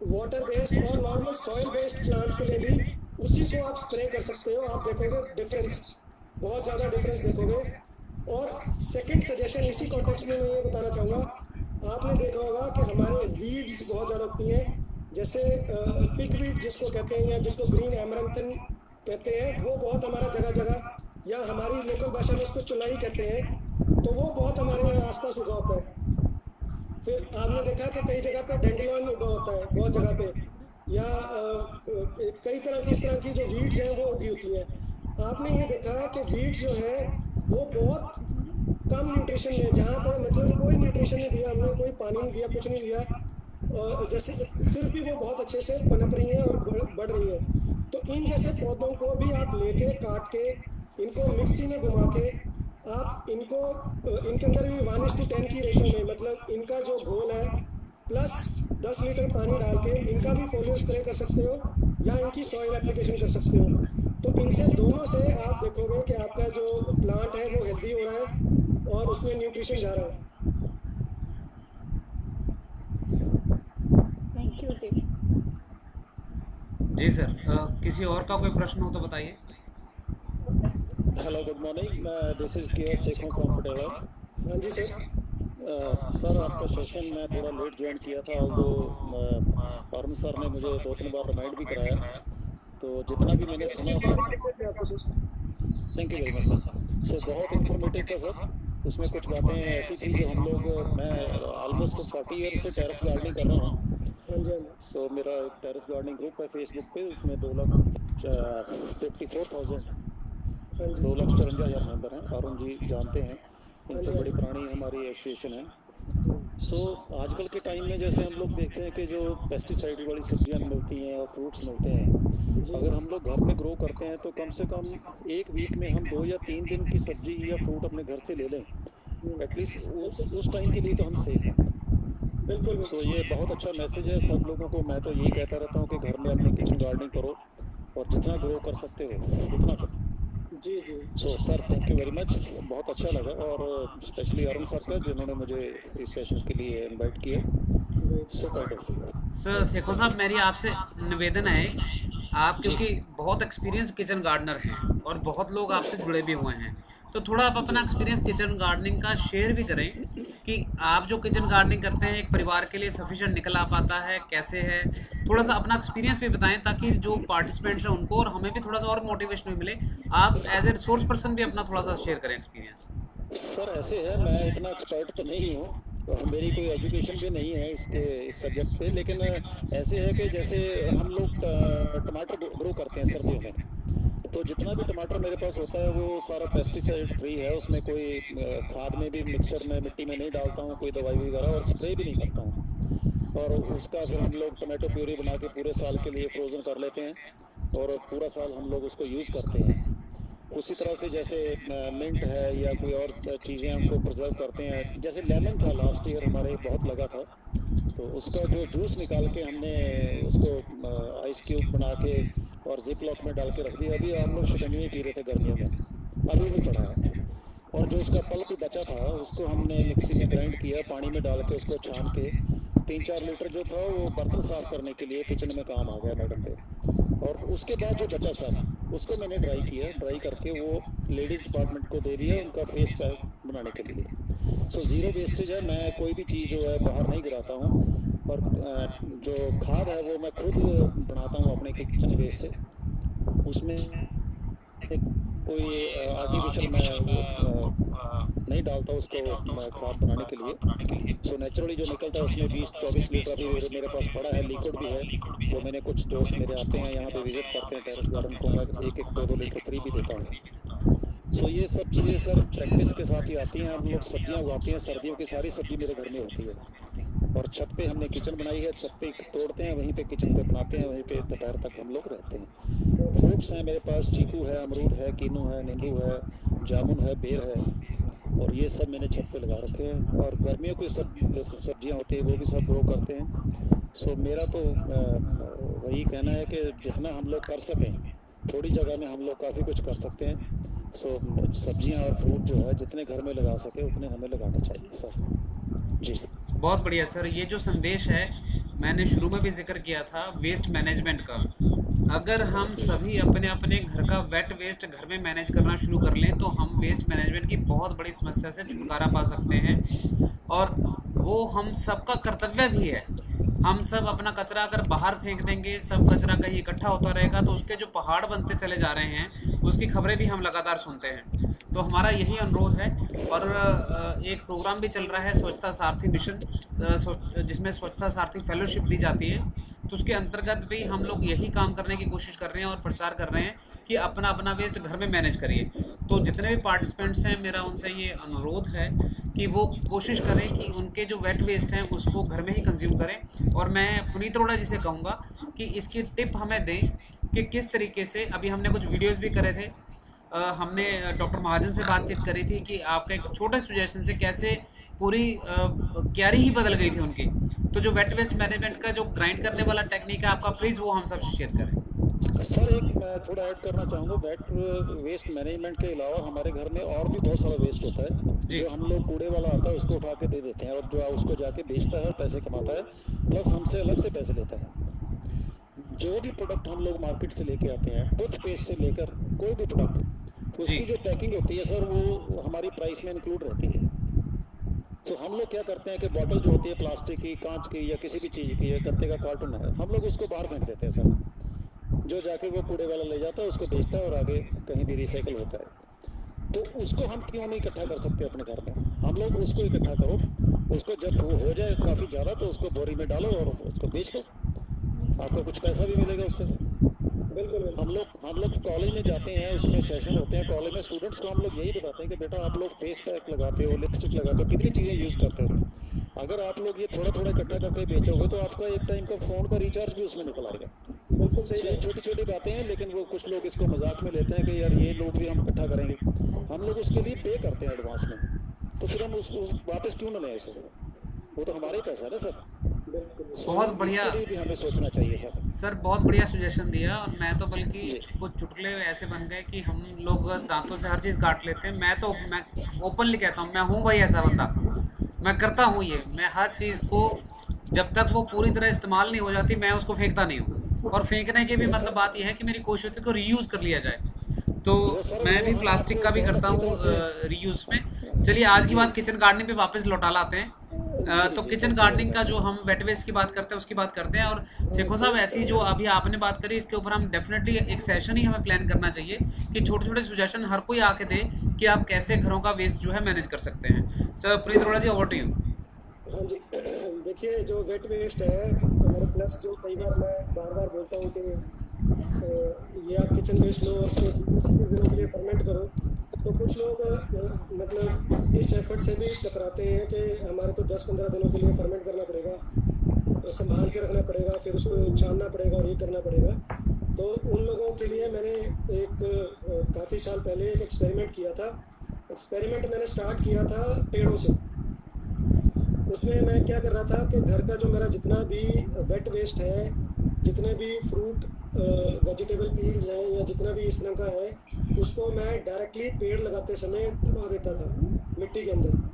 वाटर बेस्ड और नॉर्मल सॉइल बेस्ड प्लांट्स के लिए भी, उसी को आप स्प्रे कर सकते हो। आप देखोगे डिफरेंस, बहुत ज़्यादा डिफरेंस देखोगे। और सेकंड सजेशन इसी कॉन्टेक्स्ट में मैं ये बताना चाहूँगा, आपने देखा होगा कि हमारे वीड्स बहुत ज़्यादा होती हैं, जैसे पिगवीड जिसको कहते हैं या जिसको ग्रीन एमरंथन कहते हैं, वो बहुत हमारा जगह जगह, या हमारी लोकल भाषा में उसको चुलाई कहते हैं, तो वो बहुत हमारे यहाँ आसपास उगा होता है। फिर आपने देखा कि कई जगह पे डेंड्रियन उगा होता है, बहुत जगह पे, या कई तरह की इस तरह की जो वीड्स हैं वो उगी होती हैं। आपने ये देखा कि वीड्स जो हैं वो बहुत कम न्यूट्रिशन में, जहाँ पर मतलब कोई न्यूट्रिशन नहीं दिया हमने, कोई पानी नहीं दिया, कुछ नहीं दिया, और जैसे फिर भी वो बहुत अच्छे से पनप रही हैं और बढ़ रही हैं। तो इन जैसे पौधों को भी आप लेके काट के इनको मिक्सी में घुमा के आप इनको इनके अंदर भी 1:10 की रेशो में, मतलब इनका जो घोल है प्लस 10 लीटर पानी डाल के इनका भी फोलियर स्प्रे कर सकते हो या इनकी सॉइल एप्लीकेशन कर सकते हो। तो इनसे दोनों से आप देखोगे कि आपका जो प्लांट है वो हेल्दी हो रहा है और उसमें न्यूट्रिशन जा रहा है। थैंक यू जी। जी सर, किसी और का कोई प्रश्न हो तो बताइए। Hello, good morning, this is K Shekhon compatible. हाँ जी सर। सर, आपका सेशन मैं थोड़ा लेट ज्वाइन किया था, ऑल्दो फॉर्म सर ने मुझे 2-3 बार रिमाइंड भी कराया, तो जितना भी मैंने सुना, thank you very much sir. So बहुत इन्फॉर्मेटिव था सर, उसमें कुछ बातें ऐसी थी जो हम लोग, मैं ऑलमोस्ट 40 ईयर से टेरेस गार्डनिंग कर रहा हूँ। सो मेरा टेरेस गार्डनिंग ग्रुप है फेसबुक पे, उसमें 2,54,000 मेंबर हैं। अरुण जी जानते हैं, इनसे बड़ी पुरानी हमारी एसोसिएशन है। सो आजकल के टाइम में जैसे हम लोग देखते हैं कि जो पेस्टिसाइड वाली सब्जियां मिलती हैं और फ्रूट्स मिलते हैं, अगर हम लोग घर में ग्रो करते हैं तो कम से कम एक वीक में हम 2 या 3 दिन की सब्जी या फ्रूट अपने घर से ले लें, एटलीस्ट उस टाइम के लिए तो हम सेफ हैं। बिल्कुल। सो ये बहुत अच्छा मैसेज है सब लोगों को। मैं तो यही कहता रहता हूँ कि घर में अपने किचन गार्डनिंग करो और जितना ग्रो कर सकते हो उतना करो। जी जी। So sir, thank you very much, बहुत अच्छा लगा, और स्पेशली अरुण सर का जिन्होंने मुझे इस सेशन के लिए इनवाइट किया। सो काइंड ऑफ सर शेखो साहब, मेरी आपसे निवेदन है, आप क्योंकि बहुत एक्सपीरियंस किचन गार्डनर हैं और बहुत लोग आपसे जुड़े भी हुए हैं, तो थोड़ा आप अपना एक्सपीरियंस किचन गार्डनिंग का शेयर भी करें कि आप जो किचन गार्डनिंग करते हैं एक परिवार के लिए सफिशिएंट निकल आ पाता है, कैसे है, थोड़ा सा अपना एक्सपीरियंस भी बताएं ताकि जो पार्टिसिपेंट्स हैं उनको और हमें भी थोड़ा सा और मोटिवेशन भी मिले। आप एज ए रिसोर्स पर्सन भी अपना थोड़ा सा शेयर करें एक्सपीरियंस। सर, ऐसे है, मैं इतना एक्सपर्ट तो नहीं हूँ और मेरी कोई एजुकेशन भी नहीं है इस सब्जेक्ट पे, लेकिन ऐसे है कि जैसे हम लोग टमाटर ग्रो करते हैं सर्दियों में, तो जितना भी टमाटर मेरे पास होता है वो सारा पेस्टिसाइड फ्री है, उसमें कोई खाद में भी मिक्सचर में मिट्टी में नहीं डालता हूँ, कोई दवाई वगैरह, और स्प्रे भी नहीं करता हूँ। और उसका फिर हम लोग टमाटो प्यूरी बना के पूरे साल के लिए फ्रोजन कर लेते हैं और पूरा साल हम लोग उसको यूज़ करते हैं। उसी तरह से जैसे मिंट है या कोई और चीज़ें उनको प्रिजर्व करते हैं। जैसे लेमन था लास्ट ईयर हमारे बहुत लगा था, तो उसका जो जूस निकाल के हमने उसको आइस क्यूब बना के और जिप लॉक में डाल के रख दिया। अभी हम लोग शिकंजी पी रहे थे गर्मियों में, अभी भी पड़ा है। और जो उसका पल्प बचा था उसको हमने मिक्सी में ग्राइंड किया, पानी में डाल के उसको छान के 3-4 लीटर जो था वो बर्तन साफ करने के लिए किचन में काम आ गया मैडम पे। और उसके बाद जो बचा साफ उसको मैंने ड्राई किया, ड्राई करके वो लेडीज़ डिपार्टमेंट को दे दिया उनका फेस पैक बनाने के लिए। सो ज़ीरो वेस्टेज है, मैं कोई भी चीज़ जो है बाहर नहीं गिराता हूँ। और जो खाद है वो मैं खुद बनाता हूँ अपने किचन वेस्ट से। उसमें कोई आर्टिफिशियल मैं नहीं डालता उसको खाद बनाने के लिए। सो नेचुरली जो निकलता है उसमें 20-24 लीटर अभी मेरे पास पड़ा है, लिक्विड भी है। वो मैंने कुछ दोस्त मेरे आते हैं यहाँ पे विजिट करते हैं टेरेस गार्डन को, मैं 1-1, 2-2 लीटर फ्री भी देता हूँ। सो ये सब चीज़ें सर प्रैक्टिस के साथ ही आती हैं। हम लोग सब्जियाँ उगाते हैं, सर्दियों की सारी सब्जी मेरे घर में होती है। और छत पे हमने किचन बनाई है, छत पे तोड़ते हैं, वहीं पे किचन पे बनाते हैं, वहीं पे दोपहर तक हम लोग रहते हैं। फ्रूट्स हैं मेरे पास, चीकू है, अमरूद है, कीनू है, नींबू है, जामुन है, बेर है, और ये सब मैंने छत पे लगा रखे हैं। और गर्मियों की सब्जियां होती है वो भी सब ग्रो करते हैं। सो मेरा तो वही कहना है कि जितना हम लोग कर सकें, थोड़ी जगह में हम लोग काफ़ी कुछ कर सकते हैं। सो सब्जियां और फ्रूट जो है जितने घर में लगा सके उतने हमें लगाने चाहिए सर जी। बहुत बढ़िया सर। ये जो संदेश है मैंने शुरू में भी जिक्र किया था वेस्ट मैनेजमेंट का। अगर हम सभी अपने अपने घर का वेट वेस्ट घर में मैनेज करना शुरू कर लें तो हम वेस्ट मैनेजमेंट की बहुत बड़ी समस्या से छुटकारा पा सकते हैं। और वो हम सबका कर्तव्य भी है। हम सब अपना कचरा अगर बाहर फेंक देंगे, सब कचरा कहीं इकट्ठा होता रहेगा तो उसके जो पहाड़ बनते चले जा रहे हैं उसकी खबरें भी हम लगातार सुनते हैं। तो हमारा यही अनुरोध है। और एक प्रोग्राम भी चल रहा है स्वच्छता सारथी मिशन, जिसमें स्वच्छता सारथी फेलोशिप दी जाती है। तो उसके अंतर्गत भी हम लोग यही काम करने की कोशिश कर रहे हैं और प्रचार कर रहे हैं कि अपना अपना वेस्ट घर में मैनेज करिए। तो जितने भी पार्टिसिपेंट्स हैं मेरा उनसे ये अनुरोध है कि वो कोशिश करें कि उनके जो वेट वेस्ट हैं उसको घर में ही कंज्यूम करें। और मैं पुनीत अरोड़ा जी से कहूँगा कि इसकी टिप हमें दें कि किस तरीके से, अभी हमने कुछ वीडियोज़ भी करे थे, हमने डॉक्टर महाजन से बातचीत करी थी कि आपका एक छोटे सजेशन से कैसे पूरी क्यारी ही बदल गई थी उनकी। तो जो वेट वेस्ट मैनेजमेंट का जो ग्राइंड करने वाला टेक्निक है आपका, प्लीज़ वो हम सब शेयर करें। सर एक मैं थोड़ा ऐड करना चाहूँगा, वेट वेस्ट मैनेजमेंट के अलावा हमारे घर में और भी बहुत सारा वेस्ट होता है जो हम लोग कूड़े वाला आता है उसको उठा के दे देते हैं और जो उसको जाके बेचता है और पैसे कमाता है, प्लस हमसे अलग से पैसे लेता है। जो भी प्रोडक्ट हम लोग मार्केट से लेके आते हैं, टूथपेस्ट से लेकर कोई भी प्रोडक्ट, उसकी जो पैकिंग होती है सर वो हमारी प्राइस में इंक्लूड रहती है। तो हम लोग क्या करते हैं कि बॉटल जो होती है प्लास्टिक की, कांच की या किसी भी चीज़ की है, गत्ते का कार्टून है, हम लोग उसको बाहर फेंक देते हैं सर। जो जाके वो कूड़े वाला ले जाता है उसको बेचता है और आगे कहीं भी रिसाइकल होता है। तो उसको हम क्यों नहीं इकट्ठा कर सकते अपने घर में? हम लोग उसको इकट्ठा करो, उसको जब वो हो जाए काफ़ी ज़्यादा तो उसको बोरी में डालो और उसको बेच दो, आपको कुछ पैसा भी मिलेगा उससे। बिल्कुल। हम लोग कॉलेज में जाते हैं, उसमें सेशन होते हैं कॉलेज में, स्टूडेंट्स को हम लोग यही बताते हैं कि बेटा आप लोग फेस पैक लगाते हो, लिपस्टिक लगाते हो, कितनी चीज़ें यूज़ करते हो। अगर आप लोग ये थोड़ा थोड़ा इकट्ठा करके बेचोगे तो आपका एक टाइम का फ़ोन का रिचार्ज भी उसमें निकल आएगा। बिल्कुल सही है। छोटी छोटी बातें हैं लेकिन वो कुछ लोग इसको मजाक में लेते हैं कि यार ये लोग भी हम इकट्ठा करेंगे। हम लोग उसके लिए पे करते हैं एडवांस में, तो फिर हम उसको वापस क्यों ना लें उसे? वो तो हमारा ही पैसा है ना सर। बहुत बढ़िया। इसके लिए भी हमें सोचना चाहिए सर। सर बहुत बढ़िया सजेशन दिया। और मैं तो बल्कि कुछ चुटकुले ऐसे बन गए कि हम लोग दांतों से हर चीज़ काट लेते हैं। मैं ओपनली कहता हूँ, मैं हूँ भाई ऐसा बंदा, मैं करता हूँ ये। मैं हर चीज़ को जब तक वो पूरी तरह इस्तेमाल नहीं हो जाती मैं उसको फेंकता नहीं हूँ। और फेंकने की भी मतलब बात यह है कि मेरी कोशिश होती है कि रीयूज़ कर लिया जाए। तो मैं भी प्लास्टिक का भी करता हूँ रीयूज़ में। चलिए आज की बात किचन गार्डनिंग पे वापस लौटा लाते हैं। तो किचन गार्डनिंग का जो हम वेट वेस्ट की बात करते हैं उसकी बात करते हैं। और शेखो साहब ऐसी जो अभी आपने बात करी इसके ऊपर हम डेफिनेटली एक सेशन ही हमें प्लान करना चाहिए कि छोटे छोटे सजेशन हर कोई आके दे कि आप कैसे घरों का वेस्ट जो है मैनेज कर सकते हैं। Sir Puneet Arora ji, over to you. हाँ जी, देखिए जो वेट वेस्ट है हमारे, प्लस जो कई बार मैं बार बार बोलता हूँ कि ये आप किचन वेस्ट लो और उसको 20 दिनों के लिए फर्मेंट करो, तो कुछ लोग मतलब इस एफर्ट से भी कतराते हैं कि हमारे को 10-15 दिनों के लिए फर्मेंट करना पड़ेगा, तो संभाल के रखना पड़ेगा, फिर उसको छानना पड़ेगा और ये करना पड़ेगा। तो उन लोगों के लिए मैंने एक काफ़ी साल पहले एक एक्सपेरिमेंट किया था। एक्सपेरिमेंट मैंने स्टार्ट किया था पेड़ों से। उसमें मैं क्या कर रहा था कि घर का जो मेरा जितना भी वेट वेस्ट है, जितने भी फ्रूट वेजिटेबल पील्स हैं या जितना भी इस तरह का है, उसको मैं डायरेक्टली पेड़ लगाते समय दबा देता था मिट्टी के अंदर।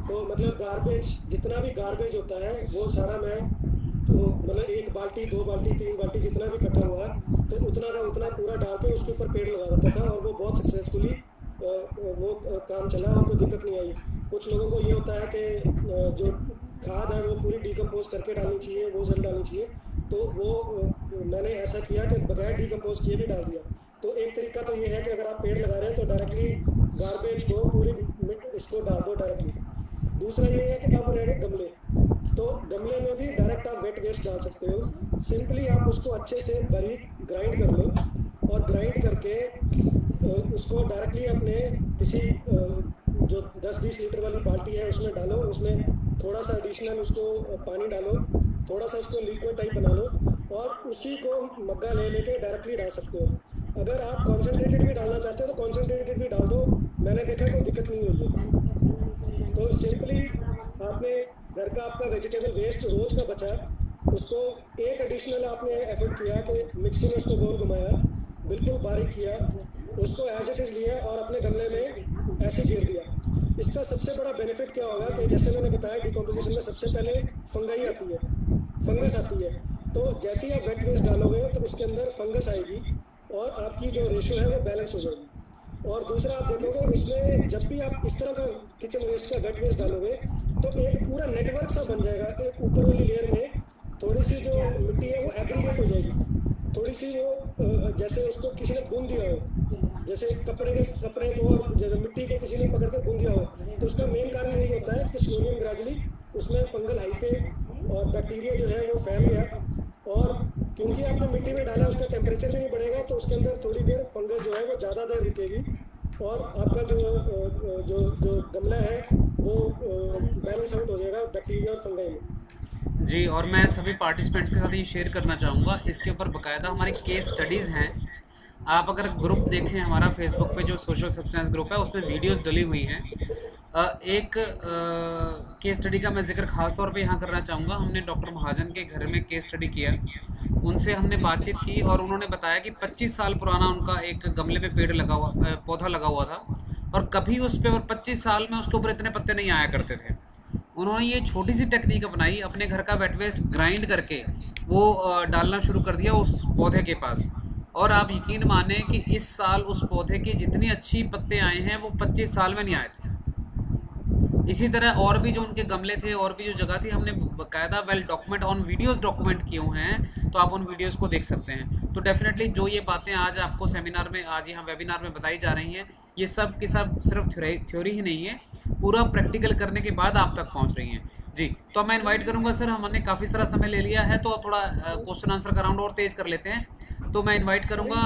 तो मतलब गार्बेज, जितना भी गार्बेज होता है वो सारा मैं, तो मतलब 1 बाल्टी 2 बाल्टी 3 बाल्टी जितना भी इकट्ठा हुआ तो उतना का उतना पूरा डाल के उसके ऊपर पेड़ लगा देता था, और वो बहुत सक्सेसफुली वो काम चला और कोई दिक्कत नहीं आई। कुछ लोगों को ये होता है कि जो खाद है वो पूरी डिकम्पोज करके डालनी चाहिए, वो जल डालनी चाहिए, तो वो मैंने ऐसा किया कि बगैर डिकम्पोज किए भी डाल दिया। तो एक तरीका तो ये है कि अगर आप पेड़ लगा रहे हैं तो डायरेक्टली गार्बेज को पूरी इसको डाल दो डायरेक्टली। दूसरा ये है कि अब रह गए गमले, तो गमले में भी डायरेक्ट आप वेट वेस्ट डाल सकते हो। सिंपली आप उसको अच्छे से बारीक ग्राइंड कर लो, और ग्राइंड करके उसको डायरेक्टली अपने किसी जो 10-20 लीटर वाली बाल्टी है उसमें डालो, उसमें थोड़ा सा एडिशनल उसको पानी डालो, थोड़ा सा उसको लिक्विड टाइप बना लो, और उसी को मग्गा ले लेके डायरेक्टली डाल सकते हो। अगर आप कॉन्सेंट्रेटेड भी डालना चाहते हो तो कॉन्सेंट्रेटेड भी डाल दो, मैंने देखा कोई दिक्कत नहीं हुई है। तो सिंपली आपने घर का आपका वेजिटेबल वेस्ट रोज का बचा, उसको एक एडिशनल आपने एफर्ट किया कि मिक्सी में उसको गोल घुमाया, बिल्कुल बारीक किया, उसको एज इट इज़ लिया और अपने गमले में ऐसे गिर दिया। इसका सबसे बड़ा बेनिफिट क्या होगा कि जैसे मैंने बताया डिकम्पोजिशन में सबसे पहले फंगाई आती है, फंगस आती है। तो जैसे ही आप वेट वेस्ट डालोगे तो उसके अंदर फंगस आएगी और आपकी जो रेशो है वो बैलेंस हो जाएगी। और दूसरा आप देखोगे उसमें जब भी आप इस तरह का किचन वेस्ट का वेट वेस्ट डालोगे तो एक पूरा नेटवर्क सा बन जाएगा। एक ऊपर वाली लेयर में थोड़ी सी जो मिट्टी है वो एग्रीगेट हो जाएगी, थोड़ी सी वो जैसे उसको किसी ने गूंद दिया हो, जैसे कपड़े को और जैसे मिट्टी को किसी ने पकड़ कर गूंद दिया हो। तो उसका मेन कारण यही होता है कि स्लोली एंड ग्रेजुअली उसमें फंगल हाइफे और बैक्टीरिया जो है वो फैल गया, और क्योंकि आपने मिट्टी में डाला उसका टेम्परेचर भी नहीं बढ़ेगा, तो उसके अंदर थोड़ी देर फंगस जो है वो ज़्यादा देर रुकेगी, और आपका जो जो जो गमला है वो बैलेंस आउट हो जाएगा बैक्टीरिया और फंगाई में। जी, और मैं सभी पार्टिसिपेंट्स के साथ ये शेयर करना चाहूँगा, इसके ऊपर बाकायदा हमारे केस स्टडीज़ हैं। आप अगर ग्रुप देखें हमारा फेसबुक पे जो सोशल सब्सटेंस ग्रुप है उसमें वीडियोस डली हुई हैं। एक केस स्टडी का मैं जिक्र खास तौर पे यहाँ करना चाहूँगा। हमने डॉक्टर महाजन के घर में केस स्टडी किया, उनसे हमने बातचीत की और उन्होंने बताया कि 25 साल पुराना उनका एक गमले में पेड़ लगा हुआ पौधा लगा हुआ था, और कभी उस पर 25 साल में उसके ऊपर इतने पत्ते नहीं आया करते थे। उन्होंने ये छोटी सी टेक्निक अपनाई, अपने घर का वेट वेस्ट ग्राइंड करके वो डालना शुरू कर दिया उस पौधे के पास, और आप यकीन माने कि इस साल उस पौधे की जितनी अच्छी पत्ते आए हैं वो 25 साल में नहीं आए थे। इसी तरह और भी जो उनके गमले थे और भी जो जगह थी, हमने बाकायदा well document on videos document किए हुए हैं, तो आप उन वीडियोस को देख सकते हैं। तो डेफिनेटली जो ये बातें आज आपको सेमिनार में, आज यहाँ वेबिनार में बताई जा रही हैं, ये सब की सब सिर्फ थ्योरी ही नहीं है, पूरा प्रैक्टिकल करने के बाद आप तक पहुँच रही हैं। जी, तो मैं इन्वाइट करूँगा सर, हमने काफ़ी सारा समय ले लिया है तो थोड़ा क्वेश्चन आंसर का राउंड और तेज़ कर लेते हैं। तो मैं इनवाइट करूंगा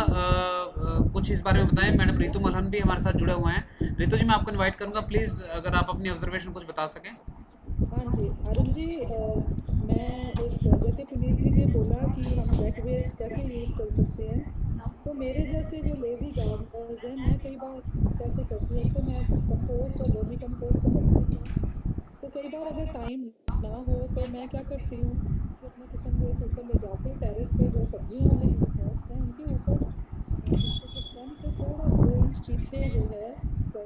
कुछ इस बारे में बताएं। मैडम रितु मलहन भी हमारे साथ जुड़े हुए हैं। रितु जी, मैं आपको इनवाइट करूंगा, प्लीज़ अगर आप अपनी ऑब्जर्वेशन कुछ बता सकें। हाँ जी अरुण जी, मैं एक जैसे पुनीत जी ने बोला कि हम वेट वेस्ट कैसे यूज़ कर सकते हैं, तो मेरे जैसे जो लेज़ी गार्डनर्स हैं, मैं कई बार कैसे करती हूँ, तो मैं कंपोस्ट और वर्मी कंपोस्ट तो करती हूँ। तो कई बार अगर टाइम ना हो तो मैं क्या करती हूँ कि अपने किचन वेस्ट ऊपर ले जाके टेरेस पे जो सब्जियों वाले पॉट्स हैं उनके ऊपर उसके स्टेम से थोड़ा 2 इंच पीछे जो है तो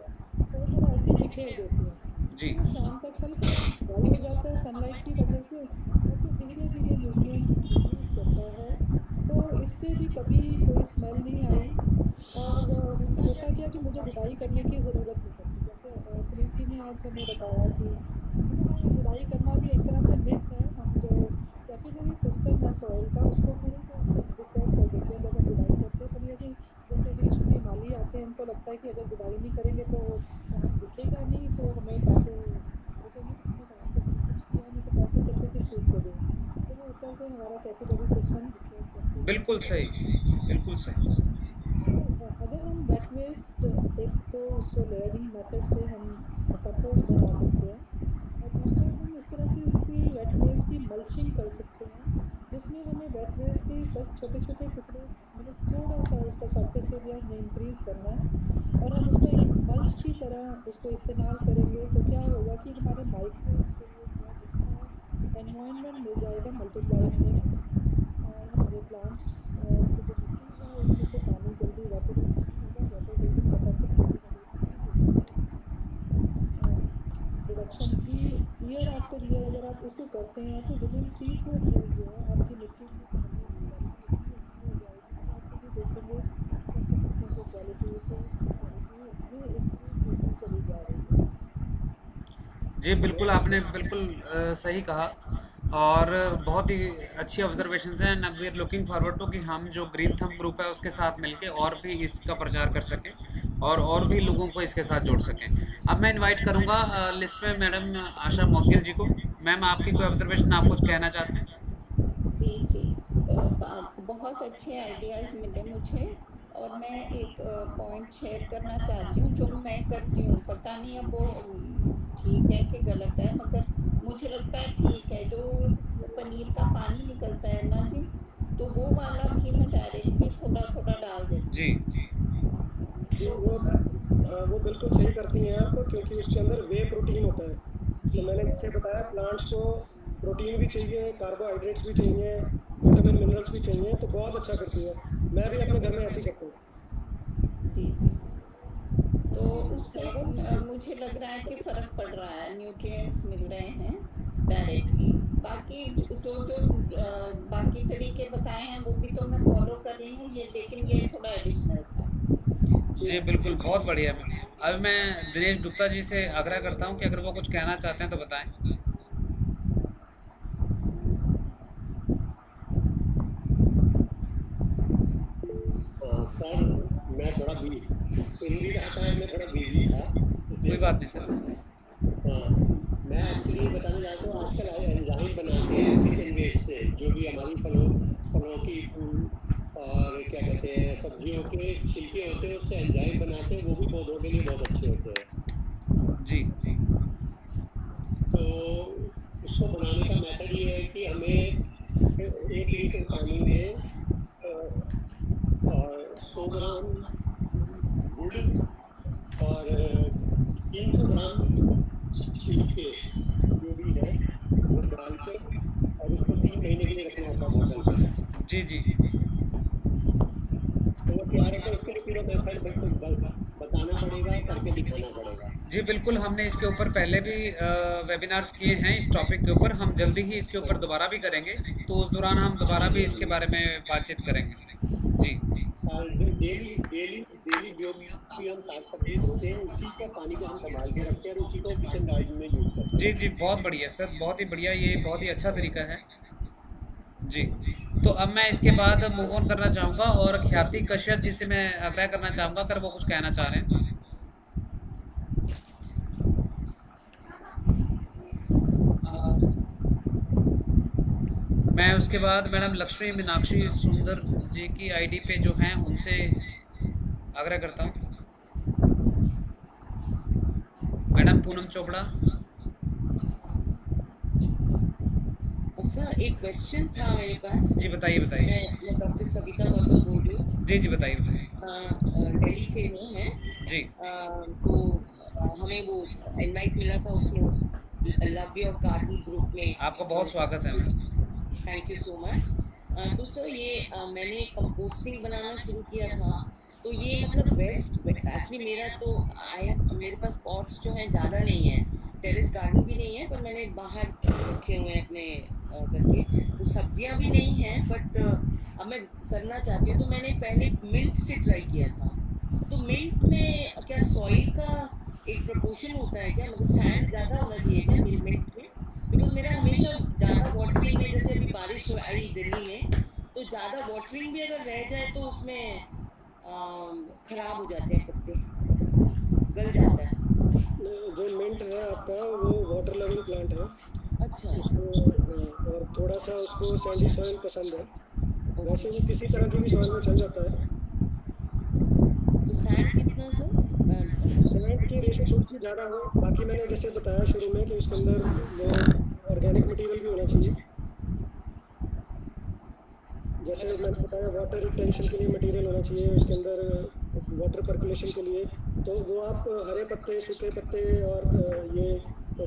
थोड़ा ऐसे बिखेर देती हूँ। जी, तो शाम तक हल्का ड्राई हो जाता है सनलाइट की वजह से, और फिर धीरे धीरे न्यूट्रिएंट्स यूज करता है, तो इससे भी कभी कोई स्मेल नहीं आई। और होता क्या कि मुझे गुड़ाई करने की ज़रूरत नहीं पड़ती। जैसे पुनीत जी ने आज हमें बताया कि गुड़ाई करना भी एक तरह से मिथ है। हम जो कैपिलरी सिस्टम है सॉइल का उसको पूरी तरह से डिस्टर्ब कर देते हैं जब हम गुड़ाई करते हैं। पर यदि जो ट्रेडिशनली माली आते हैं उनको लगता है कि अगर गुड़ाई नहीं करेंगे तो दिखेगा नहीं, तो हमें पैसे रुकेंगे, कुछ किया नहीं तो पैसे करके किस चीज़ को दें, तो वो ऊपर से हमारा कैपिलरी सिस्टम डिस्टर्ब करते हैं। बिल्कुल सही, बिल्कुल सही। तो अगर हम वेट वेस्ट, एक तो उसको लेयरिंग मेथड से हम कंपोस्ट बना सकते हैं, और दूसरा हम इस तरह से इसकी वेट वेस्ट की मल्चिंग कर सकते हैं, जिसमें हमें वेट वेस्ट की बस छोटे छोटे टुकड़े, मतलब थोड़ा सा उसका सरफेस एरिया हमें इंक्रीज करना है और हम उसको एक मल्च की तरह उसको इस्तेमाल करेंगे तो क्या होगा कि हमारे माइक्रोब्स के लिए बहुत अच्छा एनवायरनमेंट मिल जाएगा मल्टीप्लाई होने के लिए। और हमारे प्लांट्स की जो मिट्टी है उसमें से पानी जल्दी इवेपोरेट नहीं होगा, वाटर होल्डिंग कैपेसिटी भी प्रोडक्शन की ईयर आफ्टर ईयर अगर आप इसको करते हैं तो विद इन 3-4 ईयर्स जो है आपकी मिट्टी में कमी नहीं आएगी, मिट्टी अच्छी हो जाएगी। तो आप कभी देखेंगे कि आपकी मिट्टी की क्वालिटी, सोल्स की क्वालिटी ये इम्प्रूव होती चली जा रही है। जी बिल्कुल, आपने बिल्कुल सही कहा और बहुत ही अच्छी ऑब्जर्वेशंस हैं and we are looking forward to कि हम जो ग्रीन थंब ग्रुप है उसके साथ मिलके और भी इसका प्रचार कर सकें और भी लोगों को इसके साथ जोड़ सकें। अब मैं इनवाइट करूंगा लिस्ट में मैडम आशा मौदगिल जी को। मैम, आपकी कोई ऑब्जर्वेशन, आप कुछ कहना चाहते हैं? जी बहुत अच्छे आइडियाज़ मिले मुझे और मैं एक पॉइंट शेयर करना चाहती हूँ जो मैं करती हूँ। पता नहीं अब वो ठीक है कि गलत है, मगर मुझे लगता है ठीक है। जो पनीर का पानी निकलता है ना जी, तो वो वाला भी मैं डायरेक्टली थोड़ा थोड़ा डाल देती जी हूँ। जी तो वो उस वो बिल्कुल सही करती हैं आप, क्योंकि उसके अंदर वे प्रोटीन होता है। जी तो मैंने जैसे बताया, प्लांट्स को प्रोटीन भी चाहिए, कार्बोहाइड्रेट्स भी चाहिए, विटामिन मिनरल्स भी चाहिए, तो बहुत अच्छा करती है। मैं भी अपने घर में ऐसे ही करता हूँ। जी तो उससे मुझे लग रहा है कि फ़र्क पड़ रहा है, न्यूट्रिएंट्स मिल रहे हैं डायरेक्टली। बाकी बाकी तरीके बताए हैं वो भी तो मैं फॉलो कर रही हूँ, ये लेकिन ये थोड़ा एडिशनल था। जी बिल्कुल, बहुत बढ़िया मैम। अब मैं दिनेश गुप्ता जी से आग्रह करता हूँ कि अगर वो कुछ कहना चाहते हैं तो बताएं। सर, मैं थोड़ा सुन भी रहा था, मैं थोड़ा बिजी था। कोई बात नहीं सर। मैं एक्चुअली बताना चाहता हूँ, आजकल एंजाइम बनाते हैं किचन वेस्ट से, जो भी हमारी फलों की, फूल और क्या कहते हैं सब्जियों के छिलके होते हैं, उससे एंजाइम बनाते हैं, वो भी पौधों के लिए बहुत अच्छे होते हैं। जी तो उसको बनाने का मेथड ये है कि हमें 1 लीटर पानी में और 100 ग्राम गुड़ और 300 ग्राम छिलके जो भी है वो डालकर और उसको 3 महीने के लिए रखना होता है बोतल में। जी तो वो तैयार है, उसके लिए पूरा मेथड बताना पड़ेगा, करके दिखाना पड़ेगा। जी बिल्कुल, हमने इसके ऊपर पहले भी वेबिनार्स किए हैं इस टॉपिक के ऊपर। हम जल्दी ही इसके ऊपर दोबारा भी करेंगे, तो उस दौरान हम दोबारा भी इसके बारे में बातचीत करेंगे। जी और डेली जो भी हम साग सब्जी धोते हैं उसी के पानी को हम संभाल के रखते हैं और उसी को किचन गार्डन में यूज करते हैं। जी बहुत बढ़िया सर, बहुत ही बढ़िया, ये बहुत ही अच्छा तरीका है। जी तो अब मैं इसके बाद मूव ऑन करना चाहूँगा और ख्याति कश्यप जी से मैं आग्रह करना चाहूँगा अगर वो कुछ कहना चाह रहे हैं। मैं उसके बाद मैडम लक्ष्मी मीनाक्षी सुंदर जी की आईडी पे जो हैं उनसे आग्रह करता हूँ। मैडम पूनम चोपड़ा। सर, एक क्वेश्चन था मेरे पास। जी बताइए बताइए। मैं डॉक्टर सविता गौतम बोल रही हूँ। जी बताइए बताइए। दिल्ली से हूँ मैं। जी तो हमें वो इनवाइट मिला था उसमें लव योर गार्डन ग्रुप में। आपका बहुत स्वागत है ma'am. Thank you so much. तो सर ये मैंने कंपोस्टिंग बनाना शुरू किया था, तो ये मतलब वेस्ट एक्चुअली मेरा तो मेरे पास पॉट्स जो हैं ज़्यादा नहीं है, टेरेस गार्डन भी नहीं है, पर मैंने बाहर रखे हुए हैं अपने करके, तो सब्जियां भी नहीं हैं, बट अब मैं करना चाहती हूँ। तो मैंने पहले मिल्ट से ट्राई किया था। तो मिल्ट में क्या सॉइल का एक प्रपोर्शन होता है क्या, मतलब सैंड ज़्यादा होना चाहिए क्या मेरे मिल्ट में? बिकॉज मेरा हमेशा ज़्यादा वाटरिंग में, जैसे अभी बारिश आई दिल्ली में, तो ज़्यादा वाटरिंग भी अगर रह जाए तो उसमें ख़राब हो जाते हैं, पत्ते गल जाता है। जो मिंट है आपका वो वाटर लविंग प्लांट है। अच्छा। उसको और थोड़ा सा उसको सैंडी सॉइल पसंद है, वैसे वो किसी तरह की भी सॉइल में चल जाता है। तो सैंड कितना सर? सैंड की रेशो थोड़ी सी ज़्यादा हो, बाकी मैंने जैसे बताया शुरू में कि उसके अंदर वो ऑर्गेनिक मटेरियल भी होना चाहिए। जैसे मैंने बताया वाटर रिटेंशन के लिए मटेरियल होना चाहिए, उसके अंदर वाटर पर्कुलेशन के लिए, तो वो आप हरे पत्ते, सूखे पत्ते और ये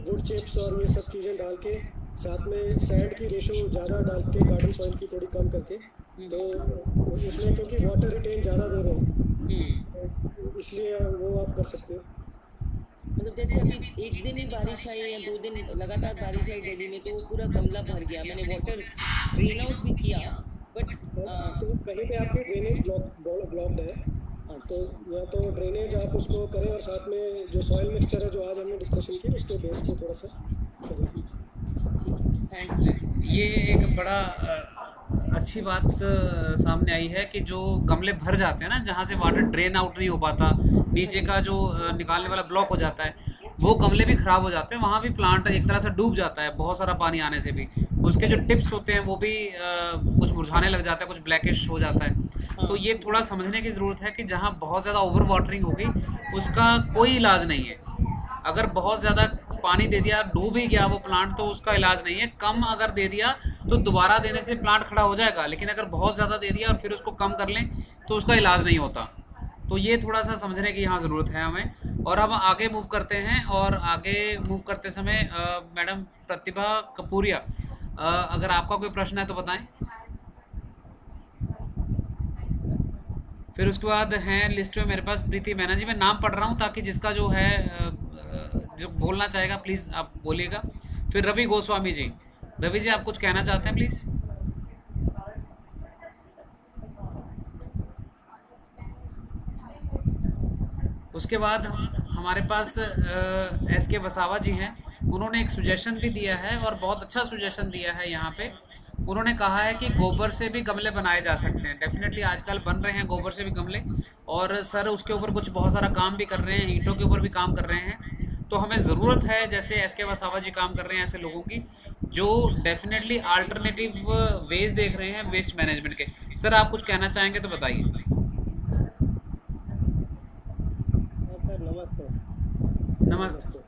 वुड चिप्स और ये सब चीज़ें डाल के, साथ में सैंड की रेशो ज़्यादा डाल के, गार्डन सॉइल की थोड़ी कम करके, तो उसमें क्योंकि वाटर रिटेन ज़्यादा दे रहे हैं, इसलिए वो आप कर सकते हो। मतलब जैसे अभी एक दिन ही बारिश आई या 2 दिन लगातार बारिश आई दिल्ली में, तो वो पूरा गमला भर गया, मैंने वाटर ड्रेन आउट भी किया, बट तो कहीं पे आपकी ड्रेनेज ब्लॉक्ड है, तो या तो ड्रेनेज आप उसको करें, और साथ में जो सॉइल मिक्सचर है जो आज हमने डिस्कशन की, उसके बेस पे थोड़ा सा करें। Thank you. ये एक बड़ा अच्छी बात सामने आई है कि जो गमले भर जाते हैं ना, जहाँ से वाटर ड्रेन आउट नहीं हो पाता, नीचे का जो निकालने वाला ब्लॉक हो जाता है, वो गमले भी ख़राब हो जाते हैं, वहाँ भी प्लांट एक तरह से डूब जाता है बहुत सारा पानी आने से भी। उसके जो टिप्स होते हैं वो भी कुछ मुरझाने लग जाता है, कुछ ब्लैकिश हो जाता है। तो ये थोड़ा समझने की ज़रूरत है कि जहाँ बहुत ज़्यादा ओवर वाटरिंग होगी उसका कोई इलाज नहीं है। अगर बहुत ज़्यादा पानी दे दिया, डूब ही गया वो प्लांट, तो उसका इलाज नहीं है। कम अगर दे दिया तो दोबारा देने से प्लांट खड़ा हो जाएगा, लेकिन अगर बहुत ज़्यादा दे दिया और फिर उसको कम कर लें तो उसका इलाज नहीं होता। तो ये थोड़ा सा समझने की यहाँ ज़रूरत है हमें। और हम आगे मूव करते हैं, और आगे मूव करते समय मैडम प्रतिभा कपूरिया, अगर आपका कोई प्रश्न है तो बताएं। फिर उसके बाद हैं लिस्ट में मेरे पास प्रीति मैना जी। मैं नाम पढ़ रहा हूँ ताकि जिसका जो है जो बोलना चाहेगा प्लीज़ आप बोलिएगा। फिर रवि गोस्वामी जी। रवि जी, आप कुछ कहना चाहते हैं प्लीज़? उसके बाद हमारे पास एस के वसावा जी हैं। उन्होंने एक सुजेशन भी दिया है, और बहुत अच्छा सुजेशन दिया है यहाँ पे। उन्होंने कहा है कि गोबर से भी गमले बनाए जा सकते हैं। डेफिनेटली आजकल बन रहे हैं गोबर से भी गमले, और सर उसके ऊपर कुछ बहुत सारा काम भी कर रहे हैं, ईंटों के ऊपर भी काम कर रहे हैं। तो हमें ज़रूरत है, जैसे एस के वसावा जी काम कर रहे हैं, ऐसे लोगों की जो डेफिनेटली अल्टरनेटिव वेज देख रहे हैं वेस्ट मैनेजमेंट के। सर आप कुछ कहना चाहेंगे तो बताइए। सर नमस्ते। नमस्ते।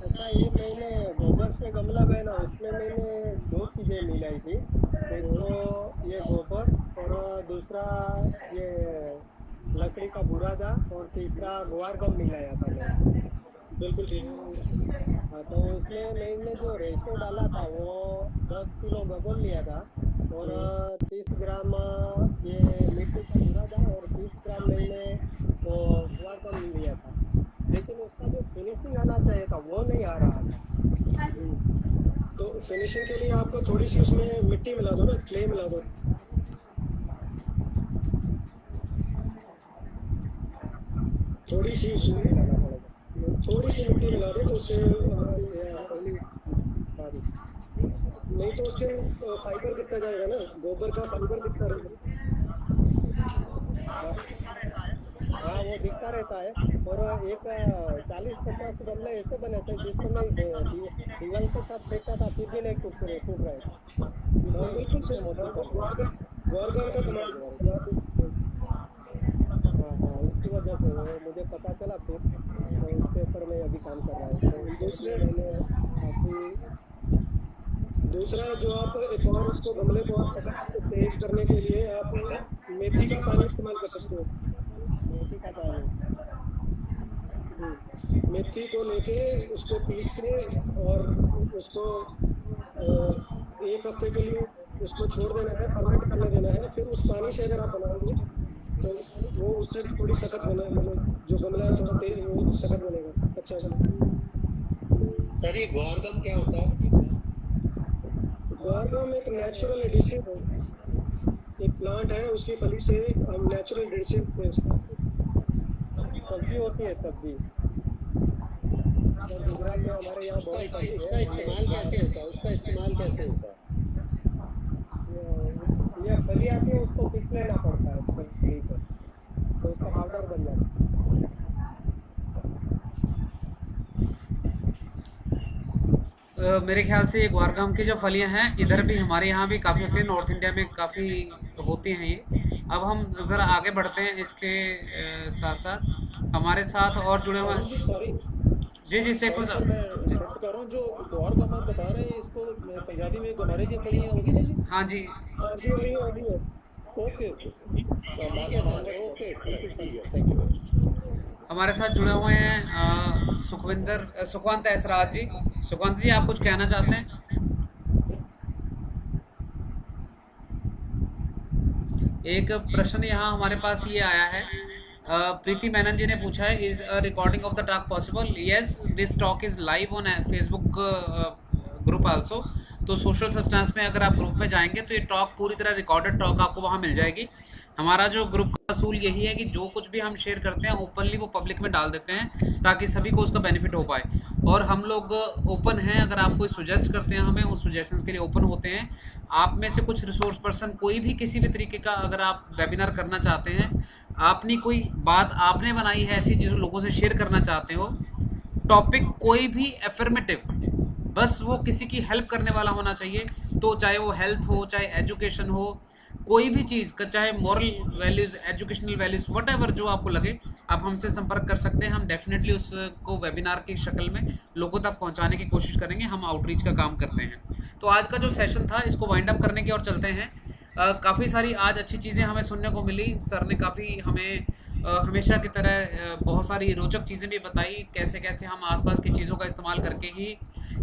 अच्छा, ये मैंने गोबर से गमला बना, उसमें मैंने 2 चीज़ें मिलाई थी। एक तो ये गोबर, और दूसरा ये लकड़ी का बुरादा, और तीसरा गुआर गम मिलाया था मैंने। बिल्कुल ठीक। हाँ, तो उसमें मैंने जो रेशो डाला था वो 10 किलो गोबर लिया था, और 30 ग्राम ये मिट्टी का बुरादा, और 30 ग्राम मैंने वो गुआर गम लिया था। लेकिन उसका जो फिनिशिंग आना चाहिए था वो नहीं आ रहा था। तो फिनिशिंग के लिए आपको थोड़ी सी उसमें मिट्टी मिला दो ना, क्ले मिला दो। थोड़ी सी उसमें थोड़ी सी मिट्टी मिला दो, तो उससे नहीं तो उसके फाइबर दिखता जाएगा ना, गोबर का फाइबर दिखता रहेगा। हाँ, वो दिखता रहता है। और एक 40-50 गमले ऐसे बने थे जिसको मैं दीवार के साथ फेंकता था, फिर भी नहीं टूट रहे थे। बिल्कुल सही। गौरगम का कमाल। हाँ, उसकी वजह से वो मुझे पता चला, फिर तो उसके ऊपर मैं अभी काम कर रहा हूँ। तो दूसरे मैंने दूसरा जो आप एक और उसको गमले को आप सतह को तेज करने के लिए आप मेथी का पानी इस्तेमाल कर सकते हो। मेथी का पानी, मेथी को लेके उसको पीस के और उसको 1 हफ्ते के लिए उसको छोड़ देना है, फर्मेंट करने देना है। फिर उस पानी से अगर आप बनाओगे तो वो उससे थोड़ी सख्त बने, मतलब जो गमला है थोड़ा तेज, वो सख्त बनेगा, अच्छा बनेगा। सर ये गुआरगम क्या होता है? गुआरगम एक नेचुरल एडिसिव है, एक प्लांट है, उसकी फली से हम नेचुरल एडिसिव सब्जी होती है, सब्जी गुजरात में हमारे यहाँ बहुत उसका इस्तेमाल कैसे होता है? ये फली आती है, उसको पीस लेना पड़ता है फली को, तो उसका पाउडर बन जाता है। मेरे ख्याल से ये ग्वारगाम की जो फलियां हैं इधर भी, हमारे यहाँ भी काफ़ी होती हैं, नॉर्थ इंडिया में काफ़ी होती हैं ये। अब हम ज़रा आगे बढ़ते हैं, इसके साथ साथ हमारे साथ और जुड़े हुए। सॉरी जी शेखर सर साहब मैं इंटरप्ट कर रहा हूँ, जो द्वार का आप बता रहे हैं इसको पंजाबी में गमारे की फलियाँ होगी ना जी? हाँ जी हाँ जी, वही है, वही है। ओके ओके, ठीक है सर, ओके, ठीक है। Thank you. हमारे साथ जुड़े हुए हैं सुखवंत ऐसराज जी। सुखवंत जी, आप कुछ कहना चाहते हैं? एक प्रश्न यहाँ हमारे पास ये आया है, प्रीति मेनन जी ने पूछा है, is a recording of the talk possible? Yes, this talk is live on Facebook group also. तो सोशल सब्सटेंस में अगर आप ग्रुप में जाएंगे तो ये टॉक पूरी तरह रिकॉर्डेड टॉक आपको वहाँ मिल जाएगी। हमारा जो ग्रुप का असूल यही है कि जो कुछ भी हम शेयर करते हैं ओपनली वो पब्लिक में डाल देते हैं ताकि सभी को उसका बेनिफिट हो पाए। और हम लोग ओपन हैं, अगर आप कोई सुजेस्ट करते हैं हमें, उस सुजेशंस के लिए ओपन होते हैं। आप में से कुछ रिसोर्स पर्सन कोई भी किसी भी तरीके का अगर आप वेबिनार करना चाहते हैं, आपने कोई बात आपने बनाई है ऐसी जिस लोगों से शेयर करना चाहते हो, टॉपिक कोई भी एफर्मेटिव, बस वो किसी की हेल्प करने वाला होना चाहिए। तो चाहे वो हेल्थ हो, चाहे एजुकेशन हो, कोई भी चीज़ का, चाहे moral values, educational values, what जो आपको लगे, आप हमसे संपर्क कर सकते हैं। हम डेफिनेटली उसको वेबिनार की शक्ल में लोगों तक पहुंचाने की कोशिश करेंगे। हम आउटरीच का काम करते हैं। तो आज का जो सेशन था इसको वाइंड अप करने की ओर चलते हैं। काफ़ी सारी आज अच्छी चीज़ें हमें सुनने को मिली। सर ने काफ़ी हमें हमेशा की तरह बहुत सारी रोचक चीज़ें भी बताई, कैसे कैसे हम आसपास की चीज़ों का इस्तेमाल करके ही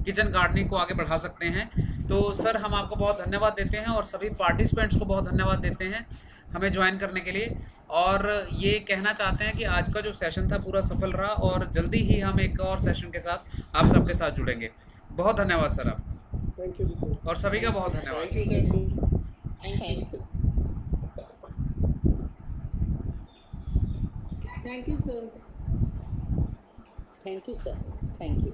किचन गार्डनिंग को आगे बढ़ा सकते हैं। तो सर, हम आपको बहुत धन्यवाद देते हैं और सभी पार्टिसिपेंट्स को बहुत धन्यवाद देते हैं हमें ज्वाइन करने के लिए। और ये कहना चाहते हैं कि आज का जो सेशन था पूरा सफल रहा और जल्दी ही हम एक और सेशन के साथ आप सबके साथ जुड़ेंगे। बहुत धन्यवाद सर आप, थैंक यू। और सभी का बहुत धन्यवाद। Thank you sir. Thank you. Thank you, sir. Thank you, sir. Thank you.